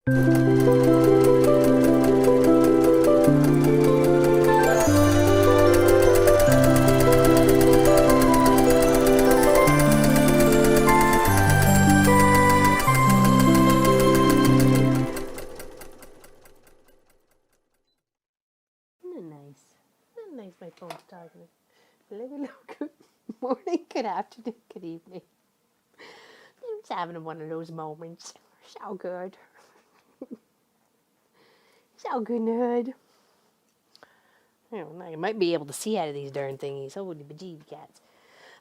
Nice, my phone's talking. Hello, good morning, good afternoon, good evening. I'm just having one of those moments. So good. So good, Nerd. I don't know, you might be able to see out of these darn thingies. Holy bejeeb cats.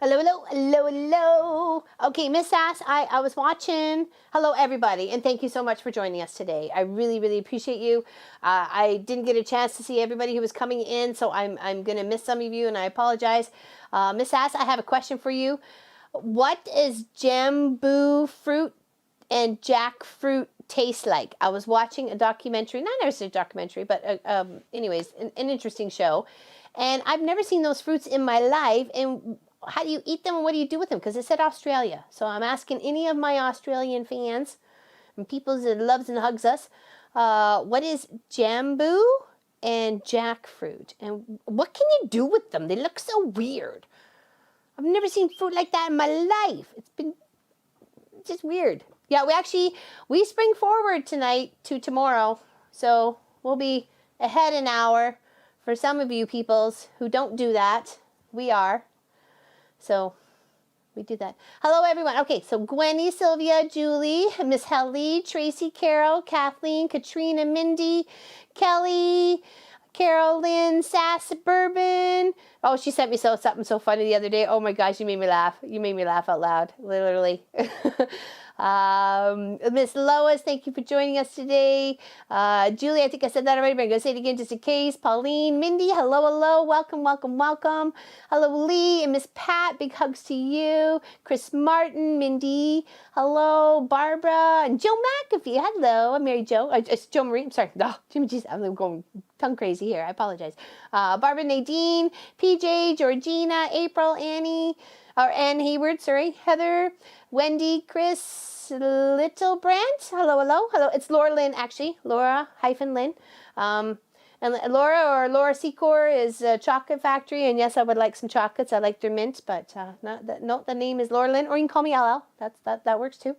Hello, hello, hello, hello. Okay, Miss Sass, I was watching. Hello, everybody, and thank you so much for joining us today. I really, really appreciate you. I didn't get a chance to see everybody who was coming in, so I'm going to miss some of you, and I apologize. Miss Sass, I have a question for you. What is jambu fruit and jackfruit taste like? I was watching a documentary, not necessarily a documentary, but anyways, an interesting show. And I've never seen those fruits in my life, and how do you eat them and what do you do with them? Because it said Australia. So I'm asking any of my Australian fans and people that loves and hugs us, what is jambu and jackfruit? And what can you do with them? They look so weird. I've never seen fruit like that in my life. It's been just weird. Yeah, we spring forward tonight to tomorrow. So we'll be ahead an hour for some of you peoples who don't do that. We are. So we do that. Hello, everyone. Okay, so Gwenny, Sylvia, Julie, Miss Helly, Tracy, Carol, Kathleen, Katrina, Mindy, Kelly, Carolyn, Sass, Bourbon. Oh, she sent me something so funny the other day. Oh my gosh, you made me laugh. You made me laugh out loud, literally. Miss Lois, thank you for joining us today. Julie, I think I said that already, but I'm going to say it again just in case. Pauline, Mindy, hello, hello. Welcome, welcome, welcome. Hello, Lee and Miss Pat, big hugs to you. Chris Martin, Mindy, hello. Barbara and Joe McAfee, hello. I'm Mary Jo. It's Joe Marie. I'm sorry. No, Jimmy, geez, I'm going tongue crazy here. I apologize. Barbara, Nadine, PJ, Georgina, April, Annie, or Ann Hayward, sorry. Heather, Wendy, Chris, Little Brant, hello, hello, hello. It's Laura Lynn, actually, Laura-Lynn. And Laura or Laura Secor is a chocolate factory, and yes, I would like some chocolates. I like their mint, but no, the name is Laura Lynn, or you can call me LL. That works too.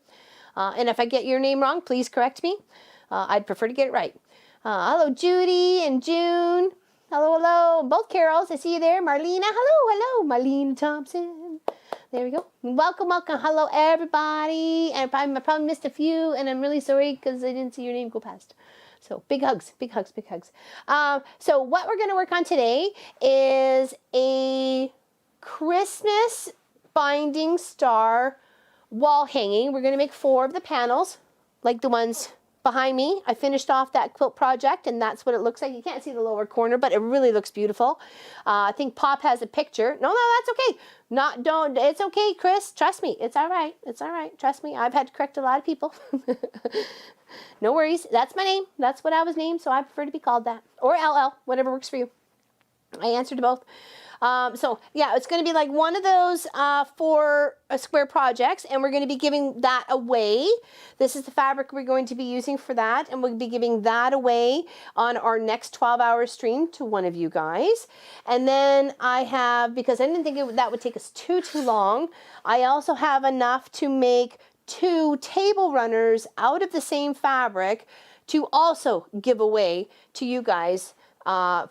And if I get your name wrong, please correct me. I'd prefer to get it right. Hello, Judy and June. Hello, hello. Both Carols, I see you there. Marlena, hello, hello. Marlena Thompson. There we go. Welcome, welcome. Hello, everybody. And I probably missed a few, and I'm really sorry because I didn't see your name go past. So big hugs, big hugs, big hugs. So what we're going to work on today is a Christmas binding star wall hanging. We're going to make 4 of the panels, like the ones behind me. I finished off that quilt project, and that's what it looks like. You can't see the lower corner, but it really looks beautiful. I think Pop has a picture. No, that's okay. It's okay, Chris. Trust me. It's all right. It's all right. Trust me. I've had to correct a lot of people. No worries. That's my name. That's what I was named, so I prefer to be called that. Or LL, whatever works for you. I answer to both. So yeah, it's going to be like one of those 4 square projects, and we're going to be giving that away. This is the fabric we're going to be using for that, and we'll be giving that away on our next 12-hour stream to one of you guys. And then I have, because I didn't think that would take us too long, I also have enough to make 2 table runners out of the same fabric to also give away to you guys.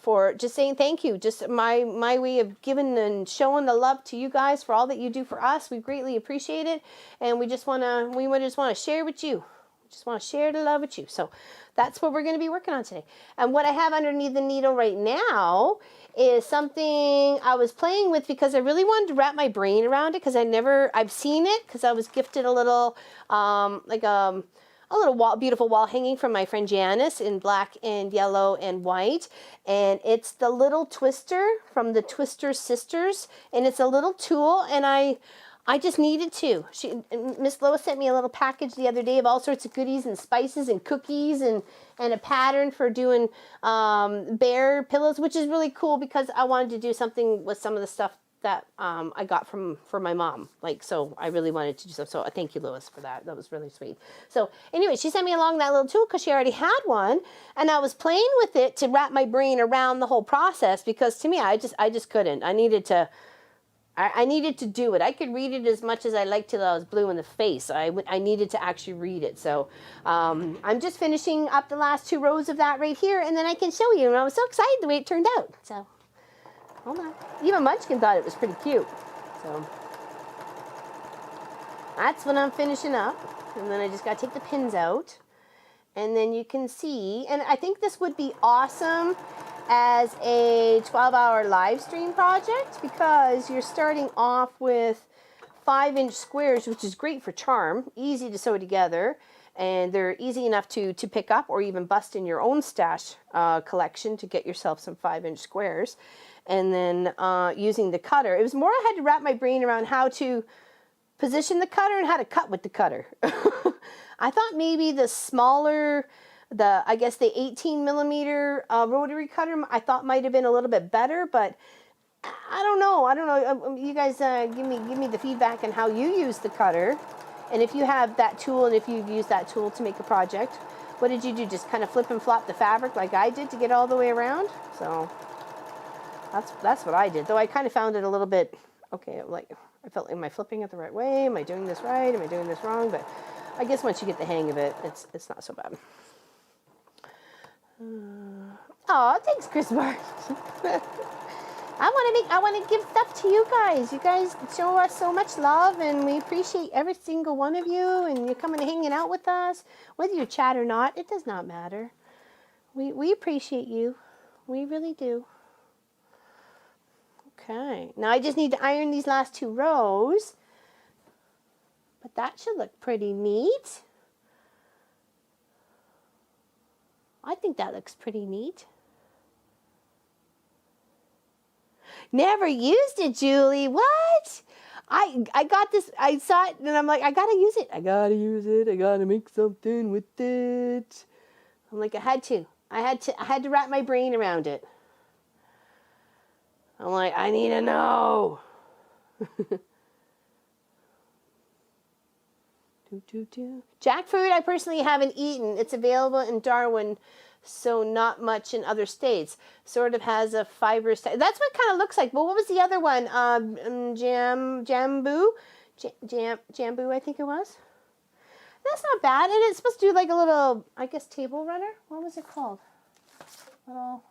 For just saying thank you, just my way of giving and showing the love to you guys for all that you do for us. We greatly appreciate it, and we just want to share with you. We just want to share the love with you. So that's what we're going to be working on today. And what I have underneath the needle right now is something I was playing with because I really wanted to wrap my brain around it, because I've seen it because I was gifted a little beautiful wall hanging from my friend Janice in black and yellow and white. And it's the little twister from the Twister Sisters. And it's a little tool, and I just needed to. Miss Lois sent me a little package the other day of all sorts of goodies and spices and cookies and a pattern for doing bear pillows, which is really cool because I wanted to do something with some of the stuff that I got from my mom. Like, so I really wanted to do so. So thank you, Lois, for that. That was really sweet. So anyway, she sent me along that little tool because she already had one, and I was playing with it to wrap my brain around the whole process, because to me, I just couldn't. I needed to do it. I could read it as much as I liked till I was blue in the face. I needed to actually read it. So I'm just finishing up the last 2 rows of that right here, and then I can show you. And I was so excited the way it turned out. So hold on. Even Munchkin thought it was pretty cute. So that's what I'm finishing up. And then I just got to take the pins out. And then you can see, and I think this would be awesome as a 12-hour live stream project, because you're starting off with 5-inch squares, which is great for charm, easy to sew together, and they're easy enough to pick up or even bust in your own stash collection to get yourself some 5-inch squares. And then using the cutter, it was more I had to wrap my brain around how to position the cutter and how to cut with the cutter. I thought maybe the smaller, I guess the 18 millimeter rotary cutter, I thought might have been a little bit better, but I don't know. You guys give me the feedback on how you use the cutter, and if you have that tool, and if you've used that tool to make a project. What did you do? Just kind of flip and flop the fabric like I did to get all the way around? So that's what I did. Though I kind of found it a little bit, okay, like I felt, am I flipping it the right way? Am I doing this right? Am I doing this wrong? But I guess once you get the hang of it, it's not so bad. Oh, thanks, Chris Martin. I want to give stuff to you guys. You guys show us so much love, and we appreciate every single one of you. And you're coming and hanging out with us, whether you chat or not. It does not matter. We appreciate you. We really do. Okay. Now I just need to iron these last 2 rows, but that should look pretty neat. I think that looks pretty neat. Never used it, Julie. What? I got this. I saw it, and I'm like, I gotta use it. I gotta use it. I gotta make something with it. I'm like, I had to wrap my brain around it. I'm like, I need to know. Jackfruit, I personally haven't eaten. It's available in Darwin, so not much in other states. Sort of has a fibrous. That's what it kind of looks like. Well, what was the other one? Jambu, I think it was. That's not bad, and it's supposed to do like a little, I guess, table runner. What was it called? Little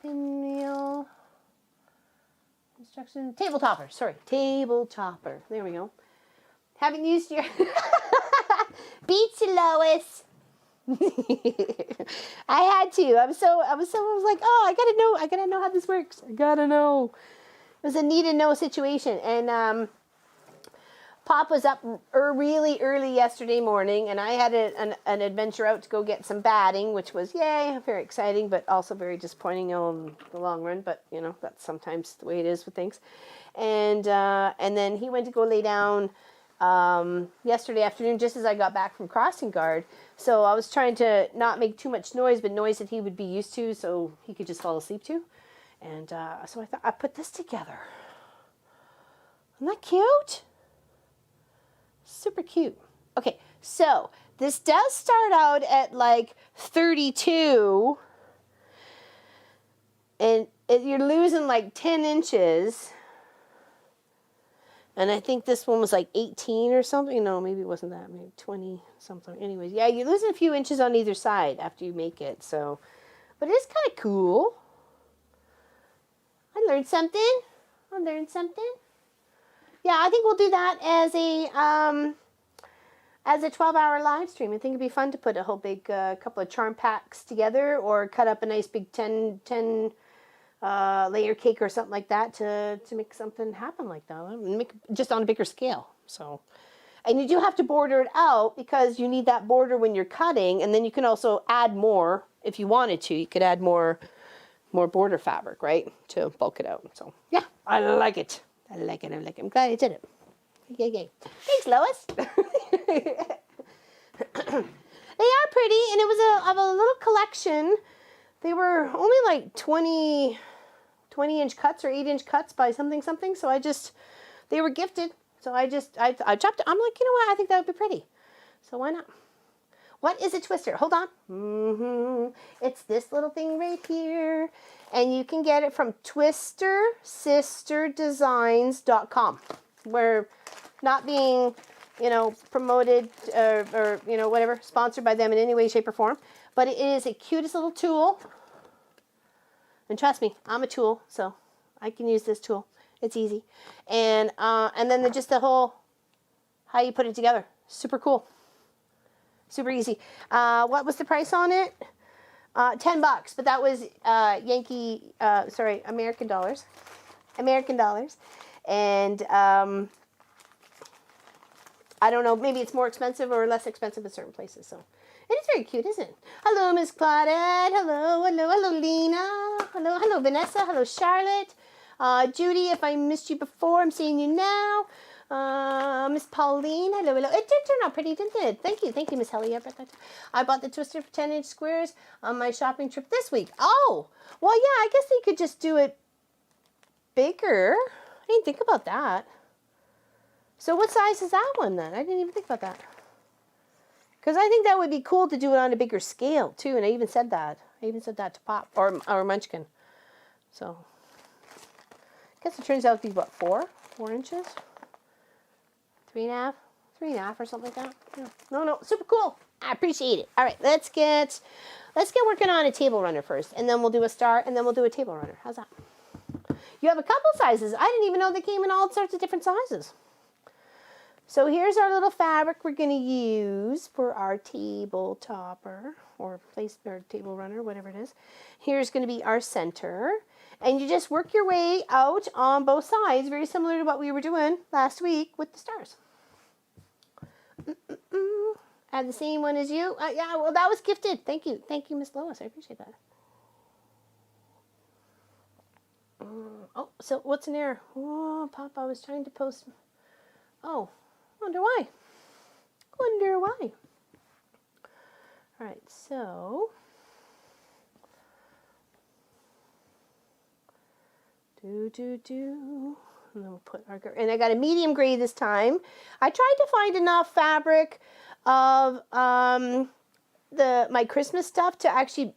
pinwheel. Instruction, table topper. Sorry, table topper. There we go. Haven't used your beats, Lois. I had to. I was like, oh, I gotta know how this works. I gotta know. It was a need to know situation, and Pop was up really early yesterday morning, and I had an adventure out to go get some batting, which was, yay, very exciting, but also very disappointing in the long run. But, you know, that's sometimes the way it is with things. And then he went to go lay down yesterday afternoon, just as I got back from crossing guard. So I was trying to not make too much noise, but noise that he would be used to, so he could just fall asleep to. And so I thought, I put this together. Isn't that cute? Super cute. Okay, so this does start out at like 32, and you're losing like 10 inches. And I think this one was like 18 or something. No, maybe it wasn't that. Maybe 20 something. Anyways, yeah, you're losing a few inches on either side after you make it. So, but it's kind of cool. I learned something. Yeah, I think we'll do that as a 12-hour live stream. I think it'd be fun to put a whole big couple of charm packs together, or cut up a nice big 10 layer cake or something like that to make something happen like that. Make just on a bigger scale. So, and you do have to border it out, because you need that border when you're cutting, and then you can also add more if you wanted to. You could add more border fabric, right, to bulk it out. So yeah, I like it. I'm glad I did it. Yay. Thanks, Lois. They are pretty, and it was of a little collection. They were only like 20 20-inch cuts or 8-inch cuts by something. So they were gifted. So I chopped it. I'm like, you know what? I think that would be pretty. So why not? What is a twister? Hold on. It's this little thing right here. And you can get it from twistersisterdesigns.com. We're not being, promoted or whatever, sponsored by them in any way, shape, or form. But it is a cutest little tool. And trust me, I'm a tool, so I can use this tool. It's easy. And then just the whole, how you put it together. Super cool. Super easy. What was the price on it? $10, but that was American dollars. American dollars. And I don't know, maybe it's more expensive or less expensive in certain places. So it is very cute, isn't it? Hello, Miss Claudette. Hello, Lena. Hello, Vanessa. Hello, Charlotte. Judy, if I missed you before, I'm seeing you now. Miss Pauline, hello. It did turn out pretty, didn't it? Thank you, Miss Helly. I bought the twister for 10-inch squares on my shopping trip this week. Oh, well, yeah, I guess they could just do it bigger. I didn't think about that. So what size is that one then? I didn't even think about that. Because I think that would be cool to do it on a bigger scale too. And I even said that. To Pop or Munchkin. So I guess it turns out to be what, 4 inches? 3.5? 3.5 or something like that. Yeah. No, super cool. I appreciate it. All right, let's get working on a table runner first, and then we'll do a star, and then we'll do a table runner. How's that? You have a couple sizes. I didn't even know they came in all sorts of different sizes. So here's our little fabric we're going to use for our table topper or table runner, whatever it is. Here's going to be our center. And you just work your way out on both sides, very similar to what we were doing last week with the stars. I have the same one as you. Yeah, well, that was gifted. Thank you, Miss Lois. I appreciate that. Oh, so what's in there? Oh, Papa was trying to post. Oh, wonder why. All right, so. And then we'll put our, and I got a medium gray this time. I tried to find enough fabric of my Christmas stuff to actually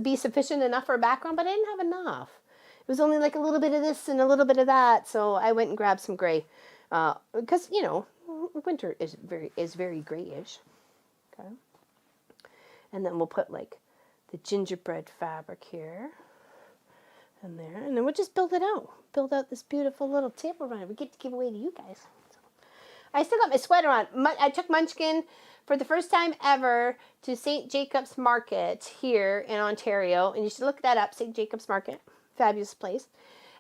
be sufficient enough for a background, but I didn't have enough. It was only like a little bit of this and a little bit of that, so I went and grabbed some gray because winter is very grayish. Okay, and then we'll put like the gingerbread fabric here. And there, and then we'll just build out this beautiful little table runner we get to give away to you guys. So, I still got my sweater on. I took Munchkin for the first time ever to St. Jacob's Market here in Ontario, and you should look that up, St. Jacob's Market, fabulous place.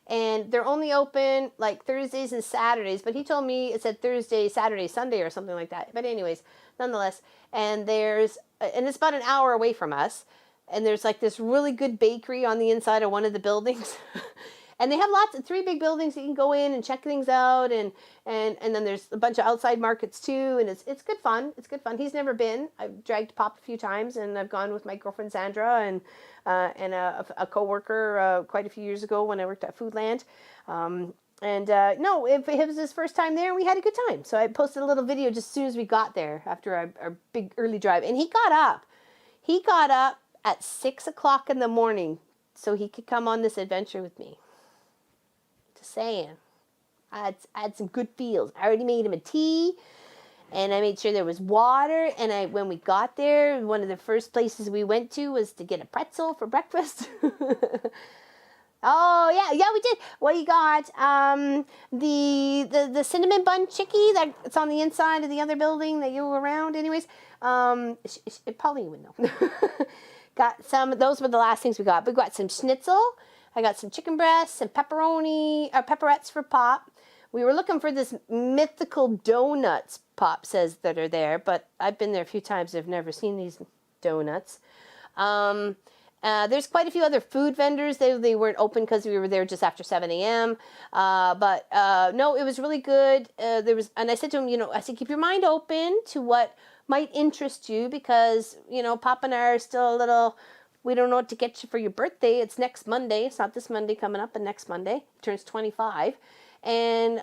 And they're only open like Thursdays and Saturdays, but he told me it said Thursday, Saturday, Sunday or something like that. But anyways, nonetheless, and it's about an hour away from us. And there's like this really good bakery on the inside of one of the buildings. And they have 3 big buildings that you can go in and check things out. And then there's a bunch of outside markets too. And it's good fun. It's good fun. He's never been. I've dragged Pop a few times, and I've gone with my girlfriend Sandra and a coworker quite a few years ago when I worked at Foodland. No, it was his first time there. We had a good time. So I posted a little video just as soon as we got there after our big early drive. And he got up at 6 o'clock in the morning so he could come on this adventure with me. Just saying. I had some good feels. I already made him a tea, and I made sure there was water. And when we got there, one of the first places we went to was to get a pretzel for breakfast. Oh yeah, we did. Well, you got the cinnamon bun chickie that's on the inside of the other building that you were around. Anyways, Pauline would know. Got some. Those were the last things we got. We got some schnitzel. I got some chicken breasts, some pepperettes for Pop. We were looking for this mythical donuts, Pop says, that are there, but I've been there a few times. I've never seen these donuts. There's quite a few other food vendors. They weren't open because we were there just after 7 a.m. No, it was really good. And I said to him, I said, keep your mind open to what might interest you, because, Pop and I are still a little We don't know what to get you for your birthday. It's next Monday. It's not this Monday coming up, but next Monday. He turns 25. And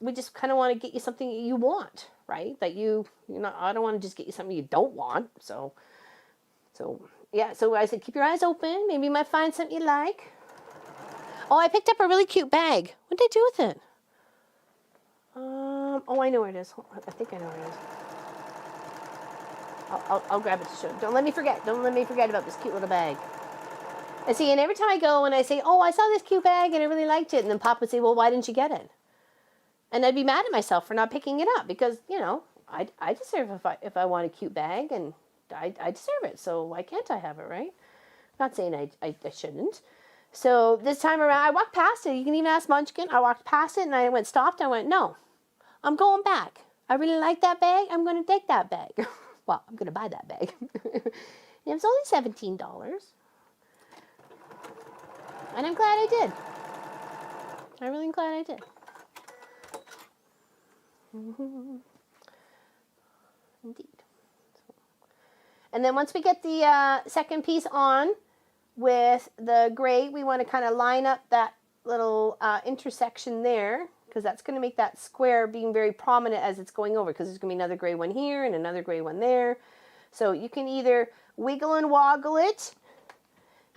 we just kind of want to get you something you want, right? That I don't want to just get you something you don't want. So yeah, so I said, keep your eyes open. Maybe you might find something you like. Oh, I picked up a really cute bag. What did I do with it? Oh, I know where it is. I think I know where it is. I'll grab it to show. Don't let me forget. Don't let me forget about this cute little bag. And see, and every time I go and I say, oh, I saw this cute bag and I really liked it. And then Pop would say, well, why didn't you get it? And I'd be mad at myself for not picking it up because, I deserve if I want a cute bag and I deserve it. So why can't I have it, right? I'm not saying I shouldn't. So this time around, I walked past it. You can even ask Munchkin. I walked past it and I stopped. I went, no, I'm going back. I really like that bag. I'm going to take that bag. Well, I'm going to buy that bag. And it was only $17. And I'm glad I did. I'm really glad I did. Indeed. And then once we get the second piece on with the gray, we want to kind of line up that little intersection there, because that's going to make that square being very prominent as it's going over, because there's going to be another gray one here and another gray one there. So you can either wiggle and woggle it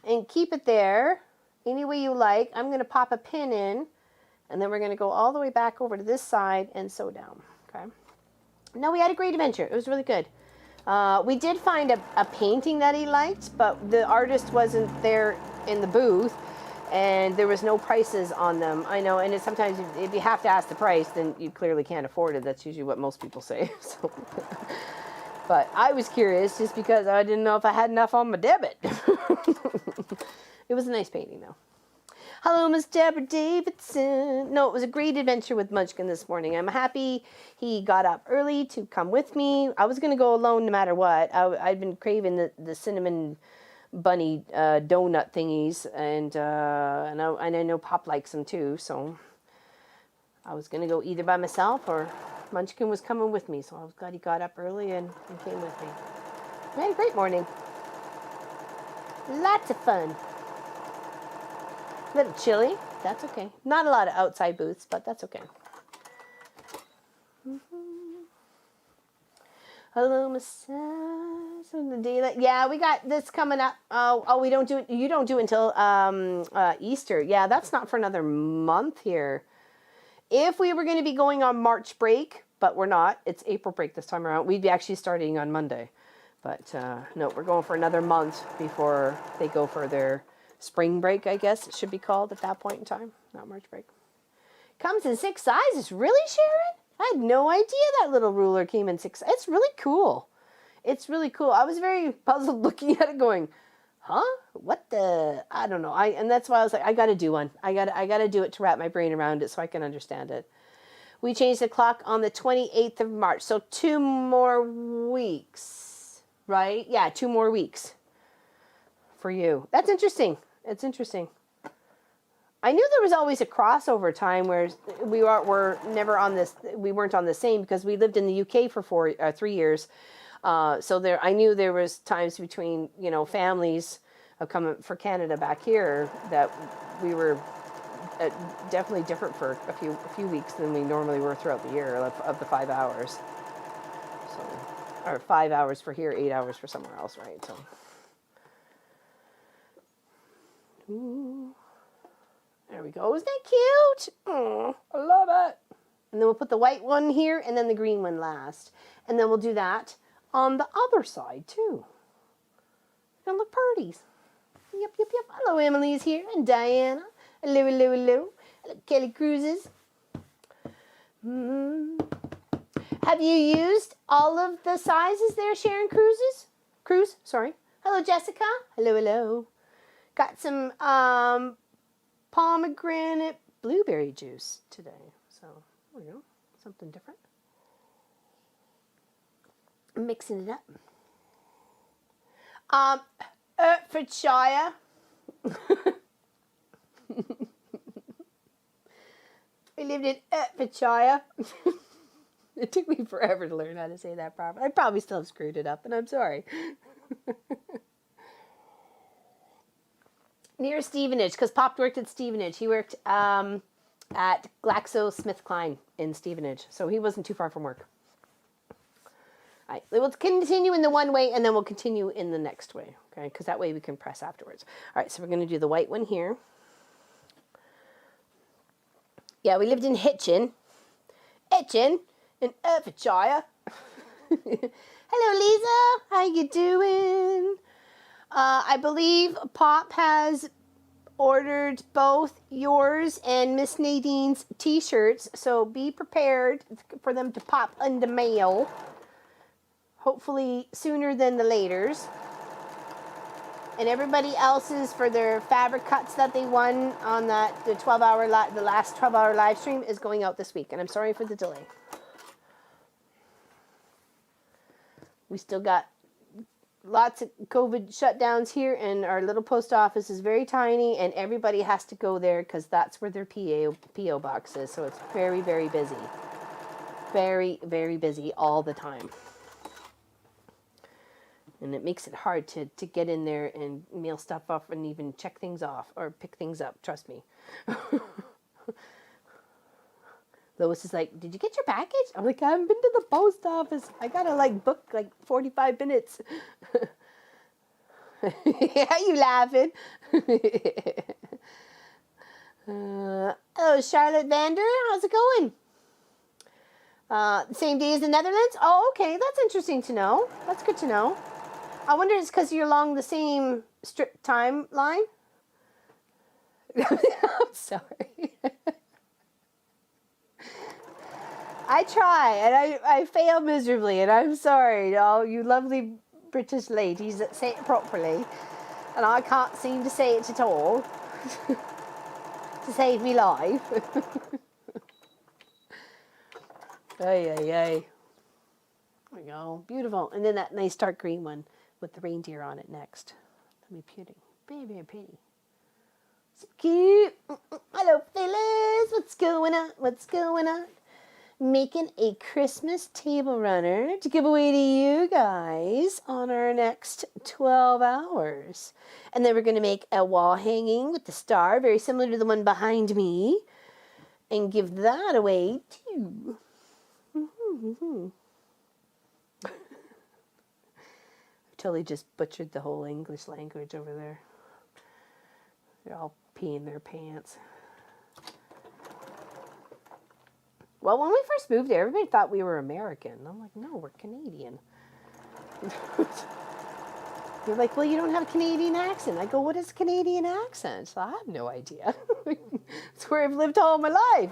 and keep it there any way you like. I'm going to pop a pin in, and then we're going to go all the way back over to this side and sew down. Okay. No, we had a great adventure. It was really good. We did find a painting that he liked, but the artist wasn't there in the booth, and there was no prices on them. I know, and it's sometimes if you have to ask the price, then you clearly can't afford it. That's usually what most people say. So, but I was curious just because I didn't know if I had enough on my debit. It was a nice painting, though. Hello, Miss Deborah Davidson. No, it was a great adventure with Munchkin this morning. I'm happy he got up early to come with me. I was going to go alone no matter what. I'd been craving the cinnamon bunny donut thingies, and I know Pop likes them too, so I was going to go either by myself or Munchkin was coming with me, so I was glad he got up early and came with me. We had a great morning. Lots of fun. A little chilly. That's okay. Not a lot of outside booths, but that's okay. Hello, Miss the daylight. Yeah, we got this coming up. Oh, we don't do it. You don't do it until Easter. Yeah, that's not for another month here. If we were going to be going on March break, but we're not. It's April break this time around. We'd be actually starting on Monday. But no, we're going for another month before they go for their spring break, I guess it should be called at that point in time. Not March break. Comes in 6 sizes. Really, Sharon? I had no idea that little ruler came in 6. It's really cool. It's really cool. I was very puzzled looking at it going, huh? What the? I don't know. And that's why I was like, I got to do one. I got to do it to wrap my brain around it so I can understand it. We changed the clock on the 28th of March. So 2 more weeks, right? Yeah, 2 more weeks for you. That's interesting. It's interesting. I knew there was always a crossover time where we were never on this. We weren't on the same because we lived in the UK for 3 years. So there, I knew there was times between families coming for Canada back here that we were definitely different for a few weeks than we normally were throughout the year of the 5 hours. So, or 5 hours for here, 8 hours for somewhere else, right? So. Ooh. There we go. Isn't that cute? Oh, I love it. And then we'll put the white one here and then the green one last. And then we'll do that on the other side too. And look, purties. Yep. Hello, Emily's here. And Diana. Hello. Hello, Kelly Cruises. Have you used all of the sizes there, Sharon Cruz, sorry. Hello, Jessica. Hello. Got some pomegranate blueberry juice today. So, there we go. Something different. Mixing it up. Hertfordshire. I lived in Hertfordshire. It took me forever to learn how to say that properly. I probably still have screwed it up, and I'm sorry. Near Stevenage, because Pop worked at Stevenage. He worked at GlaxoSmithKline in Stevenage, so he wasn't too far from work. All right, we'll continue in the one way, and then we'll continue in the next way, okay? Because that way we can press afterwards. All right, so we're going to do the white one here. Yeah, we lived in Hitchin in Hertfordshire. Hello, Lisa. How you doing? I believe Pop has ordered both yours and Miss Nadine's t-shirts, so be prepared for them to pop in the mail. Hopefully sooner than the laters. And everybody else's for their fabric cuts that they won on the last 12-hour live stream is going out this week, and I'm sorry for the delay. We still got lots of COVID shutdowns here, and our little post office is very tiny, and everybody has to go there because that's where their PO box is. So it's very, very busy. Very, very busy all the time. And it makes it hard to get in there and mail stuff off and even check things off or pick things up. Trust me. Lois is like, did you get your package? I'm like, I haven't been to the post office. I gotta book 45 minutes. Yeah, you laughing? Oh, Charlotte Vander, how's it going? Same day as the Netherlands? Oh, okay, that's interesting to know. That's good to know. I wonder it's because you're along the same strip timeline. I'm sorry. I try, and I fail miserably, and I'm sorry to all you lovely British ladies that say it properly, and I can't seem to say it at all to save me life. Ay, ay, ay. There we go. Beautiful. And then that nice dark green one with the reindeer on it next. That'll be pretty. Very, very pretty. So cute. Hello, Phyllis. What's going on? What's going on? Making a Christmas table runner to give away to you guys on our next 12 hours. And then we're going to make a wall hanging with the star, very similar to the one behind me, and give that away too. I totally just butchered the whole English language over there. They're all peeing their pants. Well, when we first moved there, everybody thought we were American. I'm like, no, we're Canadian. They're like, well, you don't have a Canadian accent. I go, what is a Canadian accent? So I have no idea. It's where I've lived all my life.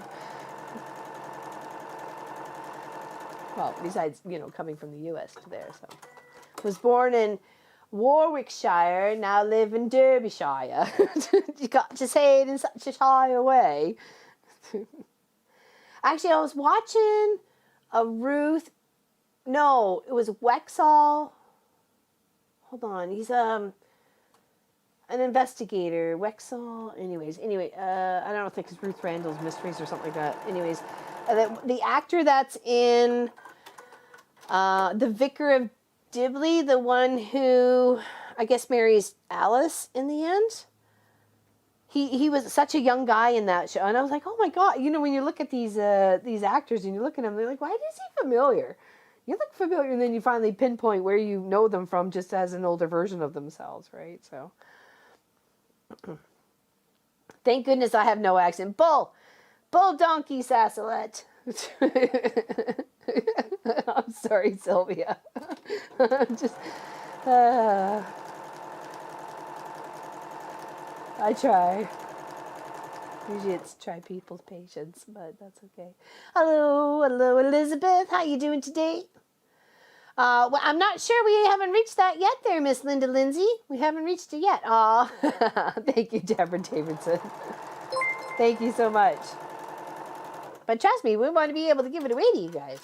Well, besides, coming from the U.S. to there. So, was born in Warwickshire, now live in Derbyshire. You got to say it in such a shy way. Actually, I was watching a Ruth. No, it was Wexall. Hold on, he's an investigator. Wexall. Anyway, I don't think it's Ruth Randall's Mysteries or something like that. Anyways, the actor that's in The Vicar of Dibley, the one who I guess marries Alice in the end. He was such a young guy in that show, and I was like, oh my god! When you look at these actors and you look at them, they're like, why is he familiar? You look familiar, and then you finally pinpoint where you know them from, just as an older version of themselves, right? So, thank goodness I have no accent. Bull donkey, Sassalette. I'm sorry, Sylvia. Just. I try. Usually it's try people's patience, but that's okay. Hello, Elizabeth. How you doing today? Well, I'm not sure we haven't reached that yet there, Miss Linda Lindsay. We haven't reached it yet. Aw, thank you, Deborah Davidson. Thank you so much. But trust me, we want to be able to give it away to you guys.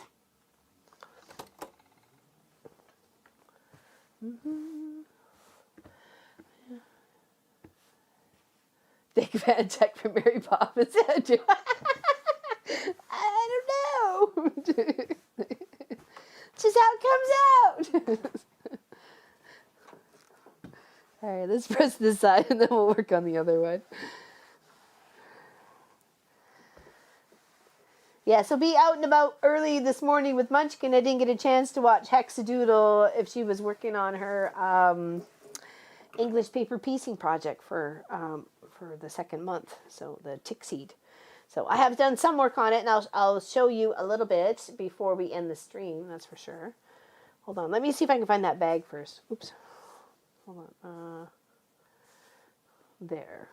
Big fan check from Mary Poppins. I don't know. Just how it comes out. All right, let's press this side and then we'll work on the other one. Yeah, so be out and about early this morning with Munchkin. I didn't get a chance to watch Hexadoodle if she was working on her English paper piecing project for the second month, so the tick seed. So I have done some work on it, and I'll show you a little bit before we end the stream, that's for sure. Hold on, let me see if I can find that bag first. Oops. Hold on. There.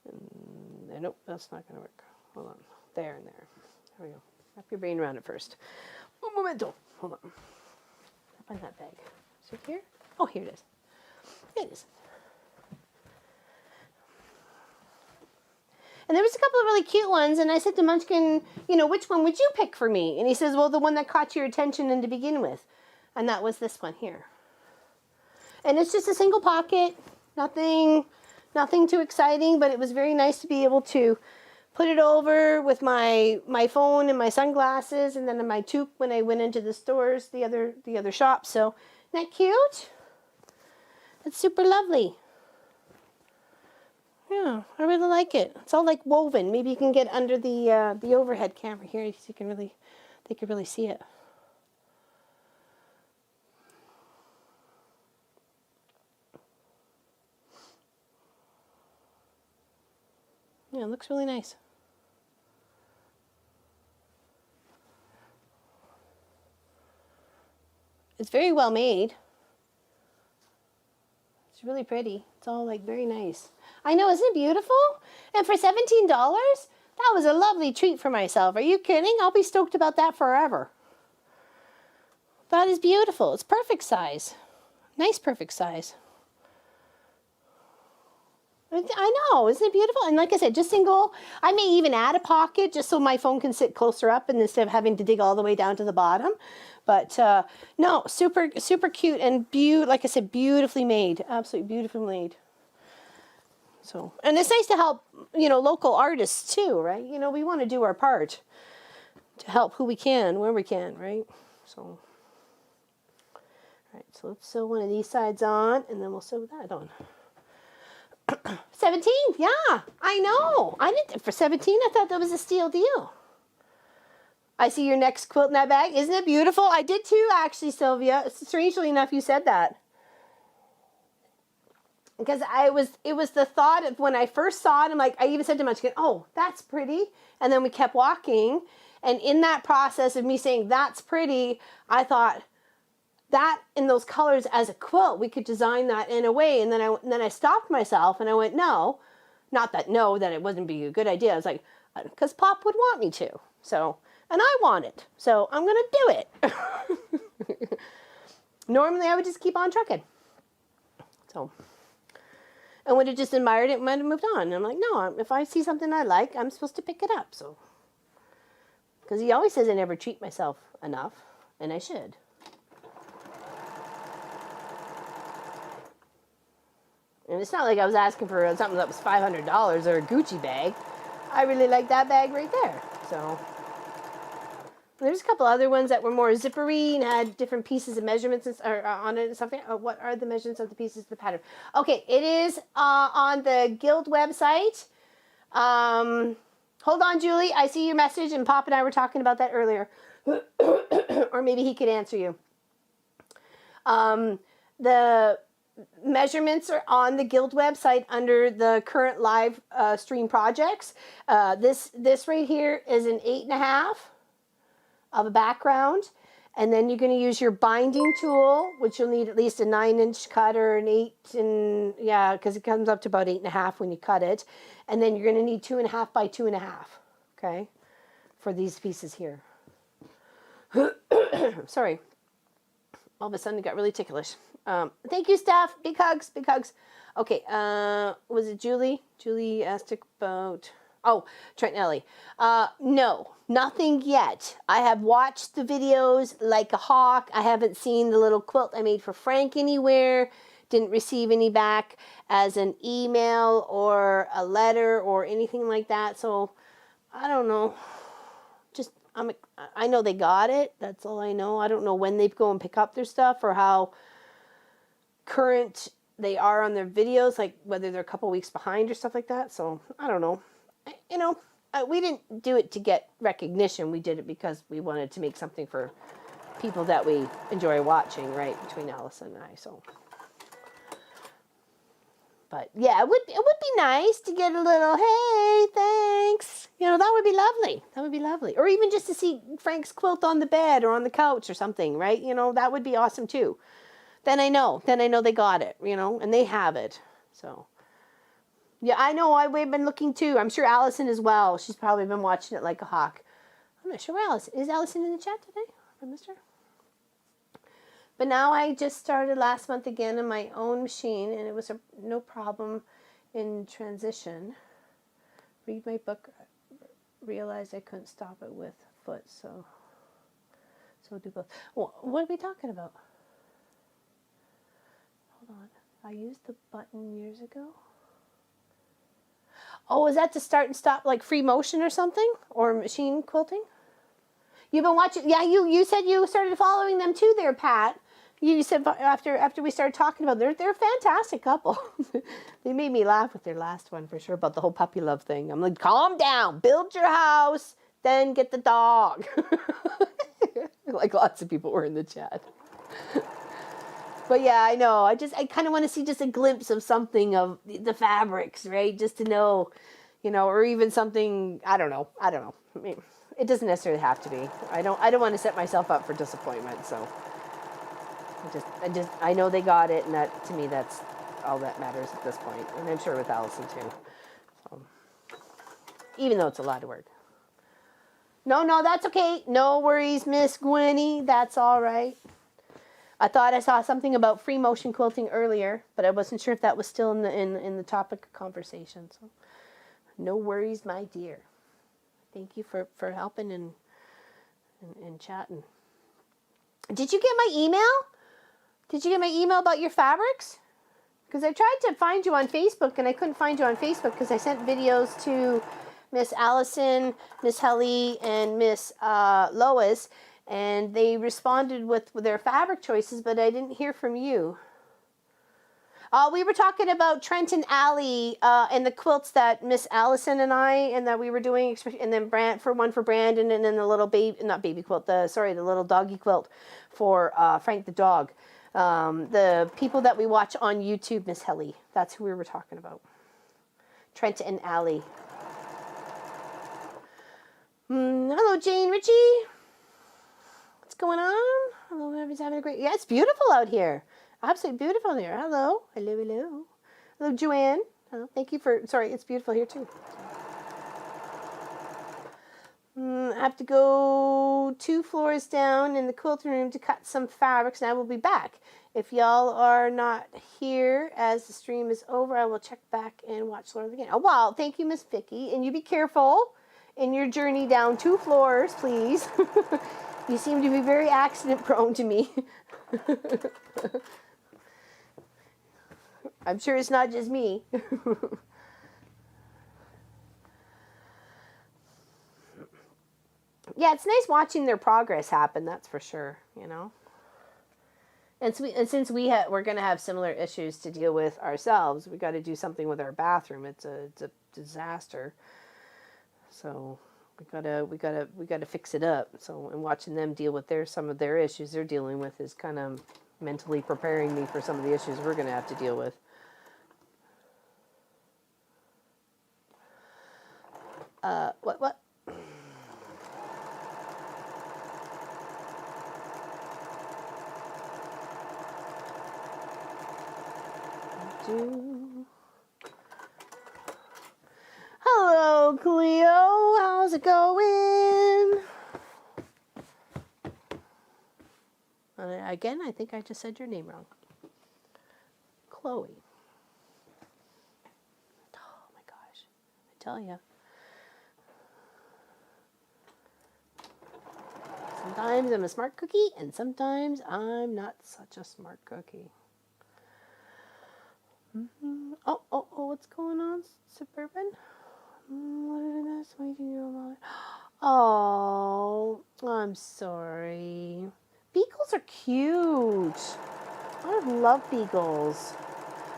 And, nope, that's not going to work. Hold on. There and there. There we go. Wrap your brain around it first. Un momento. Hold on. I'll find that bag. Is it here? Oh, here it is. Here it is. And there was a couple of really cute ones, and I said to Munchkin, you know, which one would you pick for me? And he says, well, the one that caught your attention and to begin with. And that was this one here. And it's just a single pocket, nothing too exciting, but it was very nice to be able to put it over with my phone and my sunglasses, and then my toque when I went into the stores, the other shops. So, isn't that cute? It's super lovely. Yeah, I really like it. It's all like woven. Maybe you can get under the overhead camera here, so you can really, they can really see it. Yeah, it looks really nice. It's very well made. It's really pretty. It's all like very nice. I know, isn't it beautiful? And for $17, that was a lovely treat for myself. Are you kidding? I'll be stoked about that forever. That is beautiful. It's perfect size. Nice perfect size. I know, isn't it beautiful? And like I said, just single. I may even add a pocket just so my phone can sit closer up and instead of having to dig all the way down to the bottom. But no, super cute and like I said, beautifully made. Absolutely beautifully made. So, and it's nice to help, you know, local artists too, right? You know, we want to do our part to help who we can, where we can, right? So, all right, so let's sew one of these sides on and then we'll sew that on. 17, yeah, I know. I didn't, for 17, I thought that was a steal deal. I see your next quilt in that bag. Isn't it beautiful? I did too, actually, Sylvia. Strangely enough, you said that. Because it was the thought of when I first saw it, I'm like, I even said to Munchkin, oh, that's pretty. And then we kept walking. And in that process of me saying, that's pretty, I thought, that in those colors as a quilt, we could design that in a way. And then I stopped myself and I went, no, not that it wouldn't be a good idea. I was like, because Pop would want me to. So, and I want it. So I'm going to do it. Normally I would just keep on trucking. So, I would have just admired it and might have moved on. And I'm like, no, if I see something I like, I'm supposed to pick it up. So, because he always says I never treat myself enough, and I should. And it's not like I was asking for something that was $500 or a Gucci bag. I really like that bag right there. So there's a couple other ones that were more zippery and had different pieces of measurements on it and something. What are the measurements of the pieces of the pattern? Okay, it is on the Guild website. Hold on, Julie. I see your message, and Pop and I were talking about that earlier. Or maybe he could answer you. The measurements are on the Guild website under the current live stream projects. This right here is an 8.5 of a background, and then you're going to use your binding tool, which you'll need at least a 9-inch cut or an 8, and yeah, because it comes up to about 8.5 when you cut it, and then you're going to need 2.5 by 2.5, okay, for these pieces here. Sorry, all of a sudden it got really ticklish. Thank you, Steph. Big hugs, big hugs. Okay, was it Julie? Julie asked about, oh, Trent and Ellie. No, nothing yet. I have watched the videos like a hawk. I haven't seen the little quilt I made for Frank anywhere. Didn't receive any back as an email or a letter or anything like that. So, I don't know. Just, I know they got it. That's all I know. I don't know when they go and pick up their stuff or how current they are on their videos, like whether they're a couple weeks behind or stuff like that. So I don't know. We didn't do it to get recognition. We did it because we wanted to make something for people that we enjoy watching, right, between Allison and I. So, but yeah, it would be nice to get a little, hey, thanks. That would be lovely. That would be lovely. Or even just to see Frank's quilt on the bed or on the couch or something, right? That would be awesome too. Then I know they got it, and they have it. So, yeah, I know. We've been looking too. I'm sure Allison as well. She's probably been watching it like a hawk. I'm not sure where Allison is. Allison in the chat today? I missed her. But now I just started last month again on my own machine, and it was no problem in transition. Read my book. Realized I couldn't stop it with foot, so do both. Well, what are we talking about? Hold on. I used the button years ago. Oh, is that to start and stop, like free motion or something? Or machine quilting? You've been watching, yeah, you said you started following them too there, Pat. You said after we started talking about they're a fantastic couple. They made me laugh with their last one for sure about the whole puppy love thing. I'm like, calm down, build your house, then get the dog. Like lots of people were in the chat. But yeah, I know. I kind of want to see just a glimpse of something of the fabrics, right? Just to know, or even something. I don't know. I mean, it doesn't necessarily have to be. I don't want to set myself up for disappointment. So I know they got it, and that to me that's all that matters at this point. And I'm sure with Allison too. So, even though it's a lot of work. No, that's okay. No worries, Miss Gwenny. That's all right. I thought I saw something about free motion quilting earlier, but I wasn't sure if that was still in the topic of conversation. So, no worries, my dear. Thank you for helping and chatting. Did you get my email? Did you get my email about your fabrics? Because I tried to find you on Facebook and I couldn't find you on Facebook because I sent videos to Miss Allison, Miss Helly, and Miss Lois. And they responded with their fabric choices, but I didn't hear from you. We were talking about Trent and Allie and the quilts that Miss Allison and that we were doing, and then one for Brandon, and then the little the little doggy quilt for Frank the dog. The people that we watch on YouTube, Miss Helly, that's who we were talking about. Trent and Allie. Hello, Jane Ritchie. What's going on? Hello, everybody's having a great... Yeah, it's beautiful out here. Absolutely beautiful here. Hello. Hello. Hello, Joanne. Hello. Thank you for... Sorry, it's beautiful here, too. I have to go 2 floors down in the quilting room to cut some fabrics, and I will be back. If y'all are not here as the stream is over, I will check back and watch Lord of the Game. Oh, wow. Thank you, Miss Vicky. And you be careful in your journey down 2 floors, please. You seem to be very accident prone to me. I'm sure it's not just me. Yeah, it's nice watching their progress happen, that's for sure, And since we're going to have similar issues to deal with ourselves, we got to do something with our bathroom. It's a disaster. So we gotta fix it up. So, and watching them deal with some of their issues they're dealing with is kind of mentally preparing me for some of the issues we're going to have to deal with. What? Hello, Cleo. How's it going? Again, I think I just said your name wrong. Chloe. Oh my gosh. I tell you. Sometimes I'm a smart cookie, and sometimes I'm not such a smart cookie. Oh, what's going on, Suburban? What did I miss? Oh, I'm sorry. Beagles are cute. I love beagles.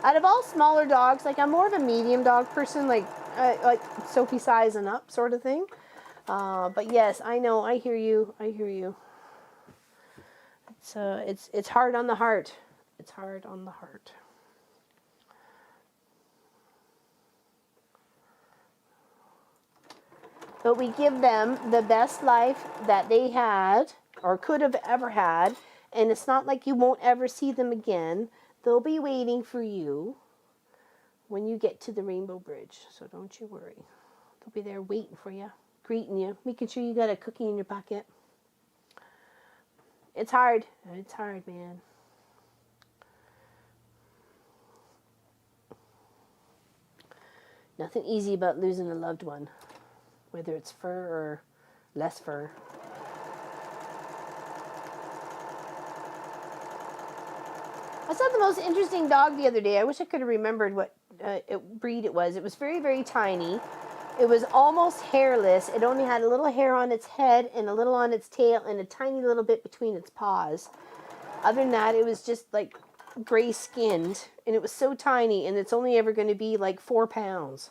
Out of all smaller dogs, like I'm more of a medium dog person, like Sophie size and up sort of thing. But yes, I know. I hear you. I hear you. It's hard on the heart. It's hard on the heart. But we give them the best life that they had or could have ever had, and it's not like you won't ever see them again. They'll be waiting for you when you get to the Rainbow Bridge, so don't you worry. They'll be there waiting for you, greeting you, making sure you got a cookie in your pocket. It's hard. It's hard, man. Nothing easy about losing a loved one, whether it's fur or less fur. I saw the most interesting dog the other day. I wish I could have remembered what breed it was. It was very, very tiny. It was almost hairless. It only had a little hair on its head and a little on its tail and a tiny little bit between its paws. Other than that, it was just like gray skinned, and it was so tiny, and it's only ever going to be like 4 pounds.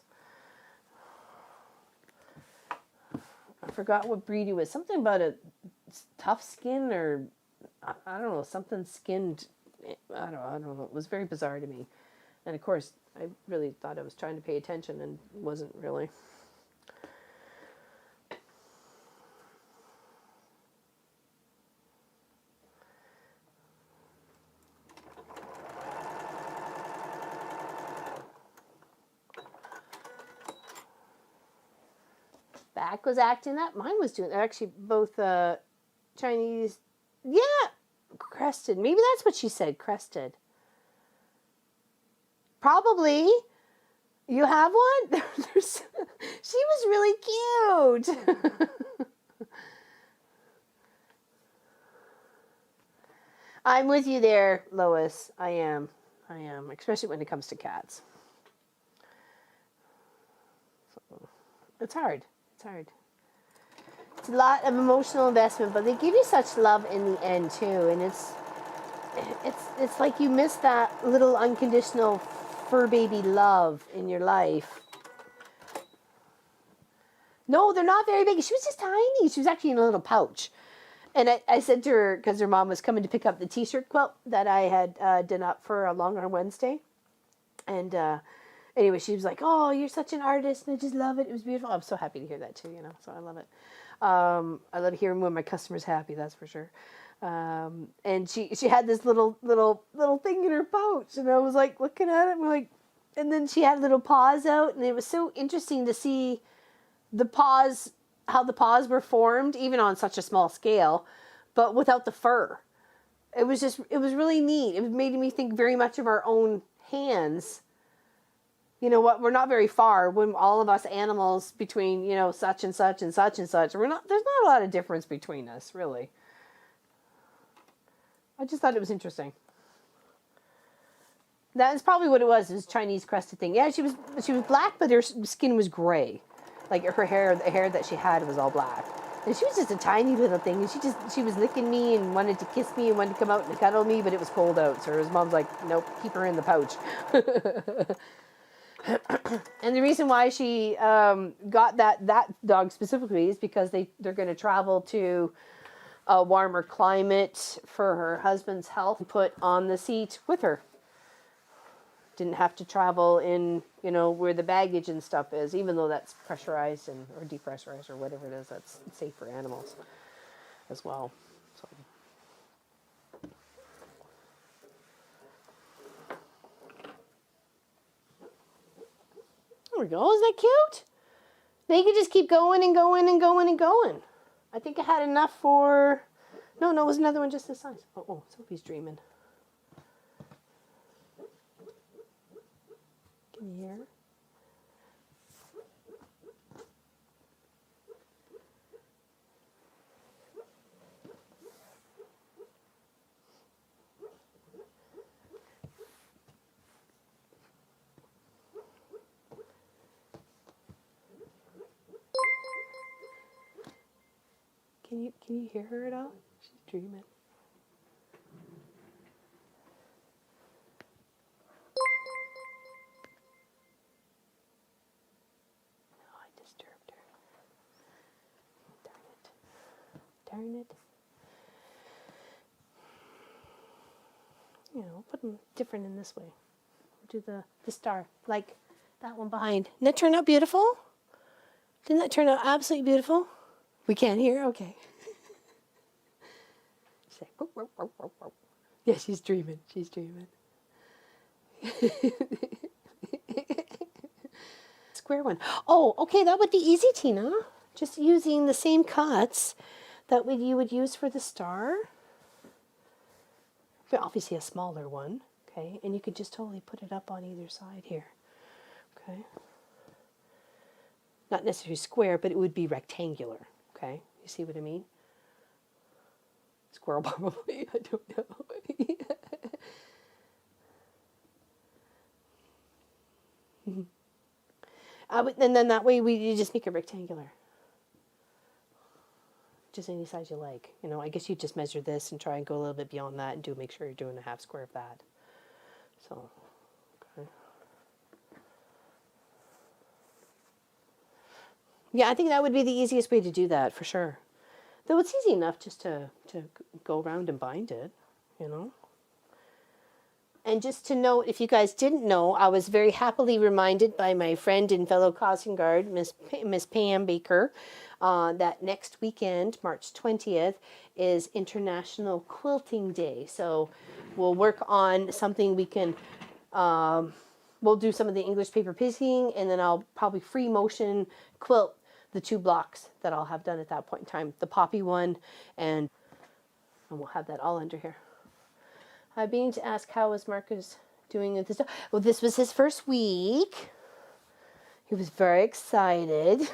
I forgot what breed it was. Something about a tough skin, or I don't know, something skinned. I don't know. It was very bizarre to me. And of course, I really thought I was trying to pay attention and wasn't really. Back was acting up. Mine was doing. They're actually both Chinese. Yeah, crested. Maybe that's what she said. Crested. Probably. You have one? She was really cute. I'm with you there, Lois. I am. Especially when it comes to cats. So, it's hard. It's hard. It's a lot of emotional investment, but they give you such love in the end too, and it's like you miss that little unconditional fur baby love in your life. No, they're not very big. She was just tiny. She was actually in a little pouch. And I said to her, because her mom was coming to pick up the t-shirt quilt that I had done up for a Longhorn Wednesday. And anyway, she was like, oh, you're such an artist, and I just love it. It was beautiful. I'm so happy to hear that too, so I love it. I love hearing when my customer's happy, that's for sure. And she had this little thing in her pouch, and I was like looking at it, and and then she had little paws out, and it was so interesting to see the paws, how the paws were formed, even on such a small scale, but without the fur. It was really neat. It made me think very much of our own hands. You know what? We're not very far when all of us animals between, such and such and such and such. There's not a lot of difference between us, really. I just thought it was interesting. That's probably what it was. It was Chinese crested thing. Yeah, she was black, but her skin was gray. Like her hair, the hair that she had was all black. And she was just a tiny little thing. And she was licking me and wanted to kiss me and wanted to come out and cuddle me, but it was cold out. So his mom's like, nope, keep her in the pouch. And the reason why she got that dog specifically is because they're going to travel to a warmer climate for her husband's health, put on the seat with her. Didn't have to travel in, where the baggage and stuff is, even though that's pressurized or depressurized or whatever it is. That's safe for animals as well. So. There we go. Isn't that cute? They could just keep going and going and going and going. I think I had enough for... No, it was another one just this size. Oh, Sophie's dreaming. Can you hear? Can you hear her at all? She's dreaming. darn it. You know, put them different in this way. Do the star, like that one behind. Didn't that turn out beautiful? Didn't that turn out absolutely beautiful? We can't hear? Okay. She's like, whoop, whoop, whoop, whoop, whoop. Yeah, she's dreaming. She's dreaming. Square one. Oh, okay, that would be easy, Tina. Just using the same cuts that you would use for the star. But obviously a smaller one, okay? And you could just totally put it up on either side here, okay? Not necessarily square, but it would be rectangular, okay? You see what I mean? Squirrel probably, I don't know. And then that way you just make it rectangular. Just any size you like. You know, I guess you just measure this and try and go a little bit beyond that and make sure you're doing a half square of that. So, okay. Yeah, I think that would be the easiest way to do that for sure. Though it's easy enough just to go around and bind it, you know. And just to note, if you guys didn't know, I was very happily reminded by my friend and fellow crossing guard, Miss Pam Baker, that next weekend, March 20th, is International Quilting Day. So we'll work on something we can, we'll do some of the English paper piecing, and then I'll probably free motion quilt the 2 blocks that I'll have done at that point in time. The poppy one, and we'll have that all under here. I've been to ask how was Marcus doing with this. Well, this was his first week. He was very excited.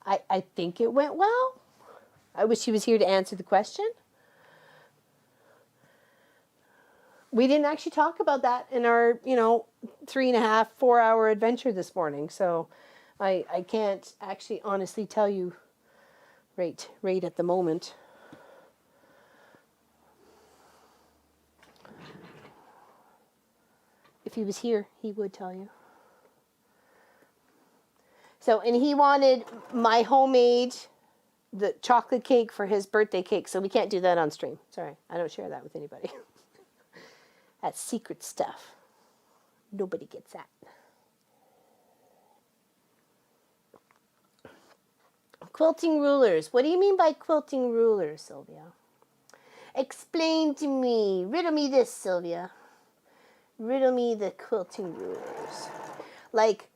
I think it went well. I wish he was here to answer the question. We didn't actually talk about that in our, 3.5, 4-hour adventure this morning. So I can't actually honestly tell you right at the moment. If he was here, he would tell you. So, and he wanted my homemade, the chocolate cake for his birthday cake. So we can't do that on stream. Sorry, I don't share that with anybody. That's secret stuff. Nobody gets that. Quilting rulers. What do you mean by quilting rulers, Sylvia? Explain to me. Riddle me this, Sylvia. Riddle me the quilting rulers. Like,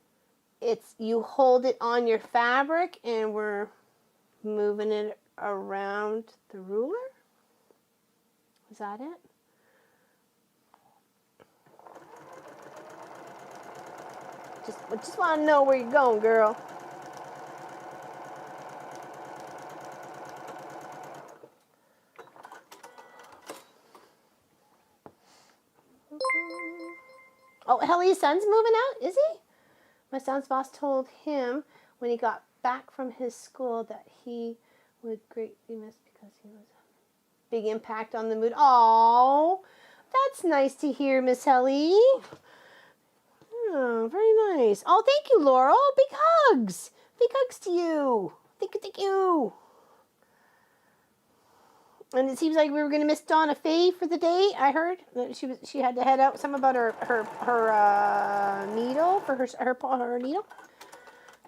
it's you hold it on your fabric and we're moving it around the ruler? Is that it? Just want to know where you're going, girl. Oh, Helly's son's moving out, is he? My son's boss told him when he got back from his school that he would greatly miss because he was a big impact on the mood. Oh, that's nice to hear, Miss Helly. Oh, very nice. Oh, thank you, Laurel. Big hugs. Big hugs to you. Thank you. And it seems like we were going to miss Donna Faye for the day. I heard that she had to head out. Some about her needle for her needle.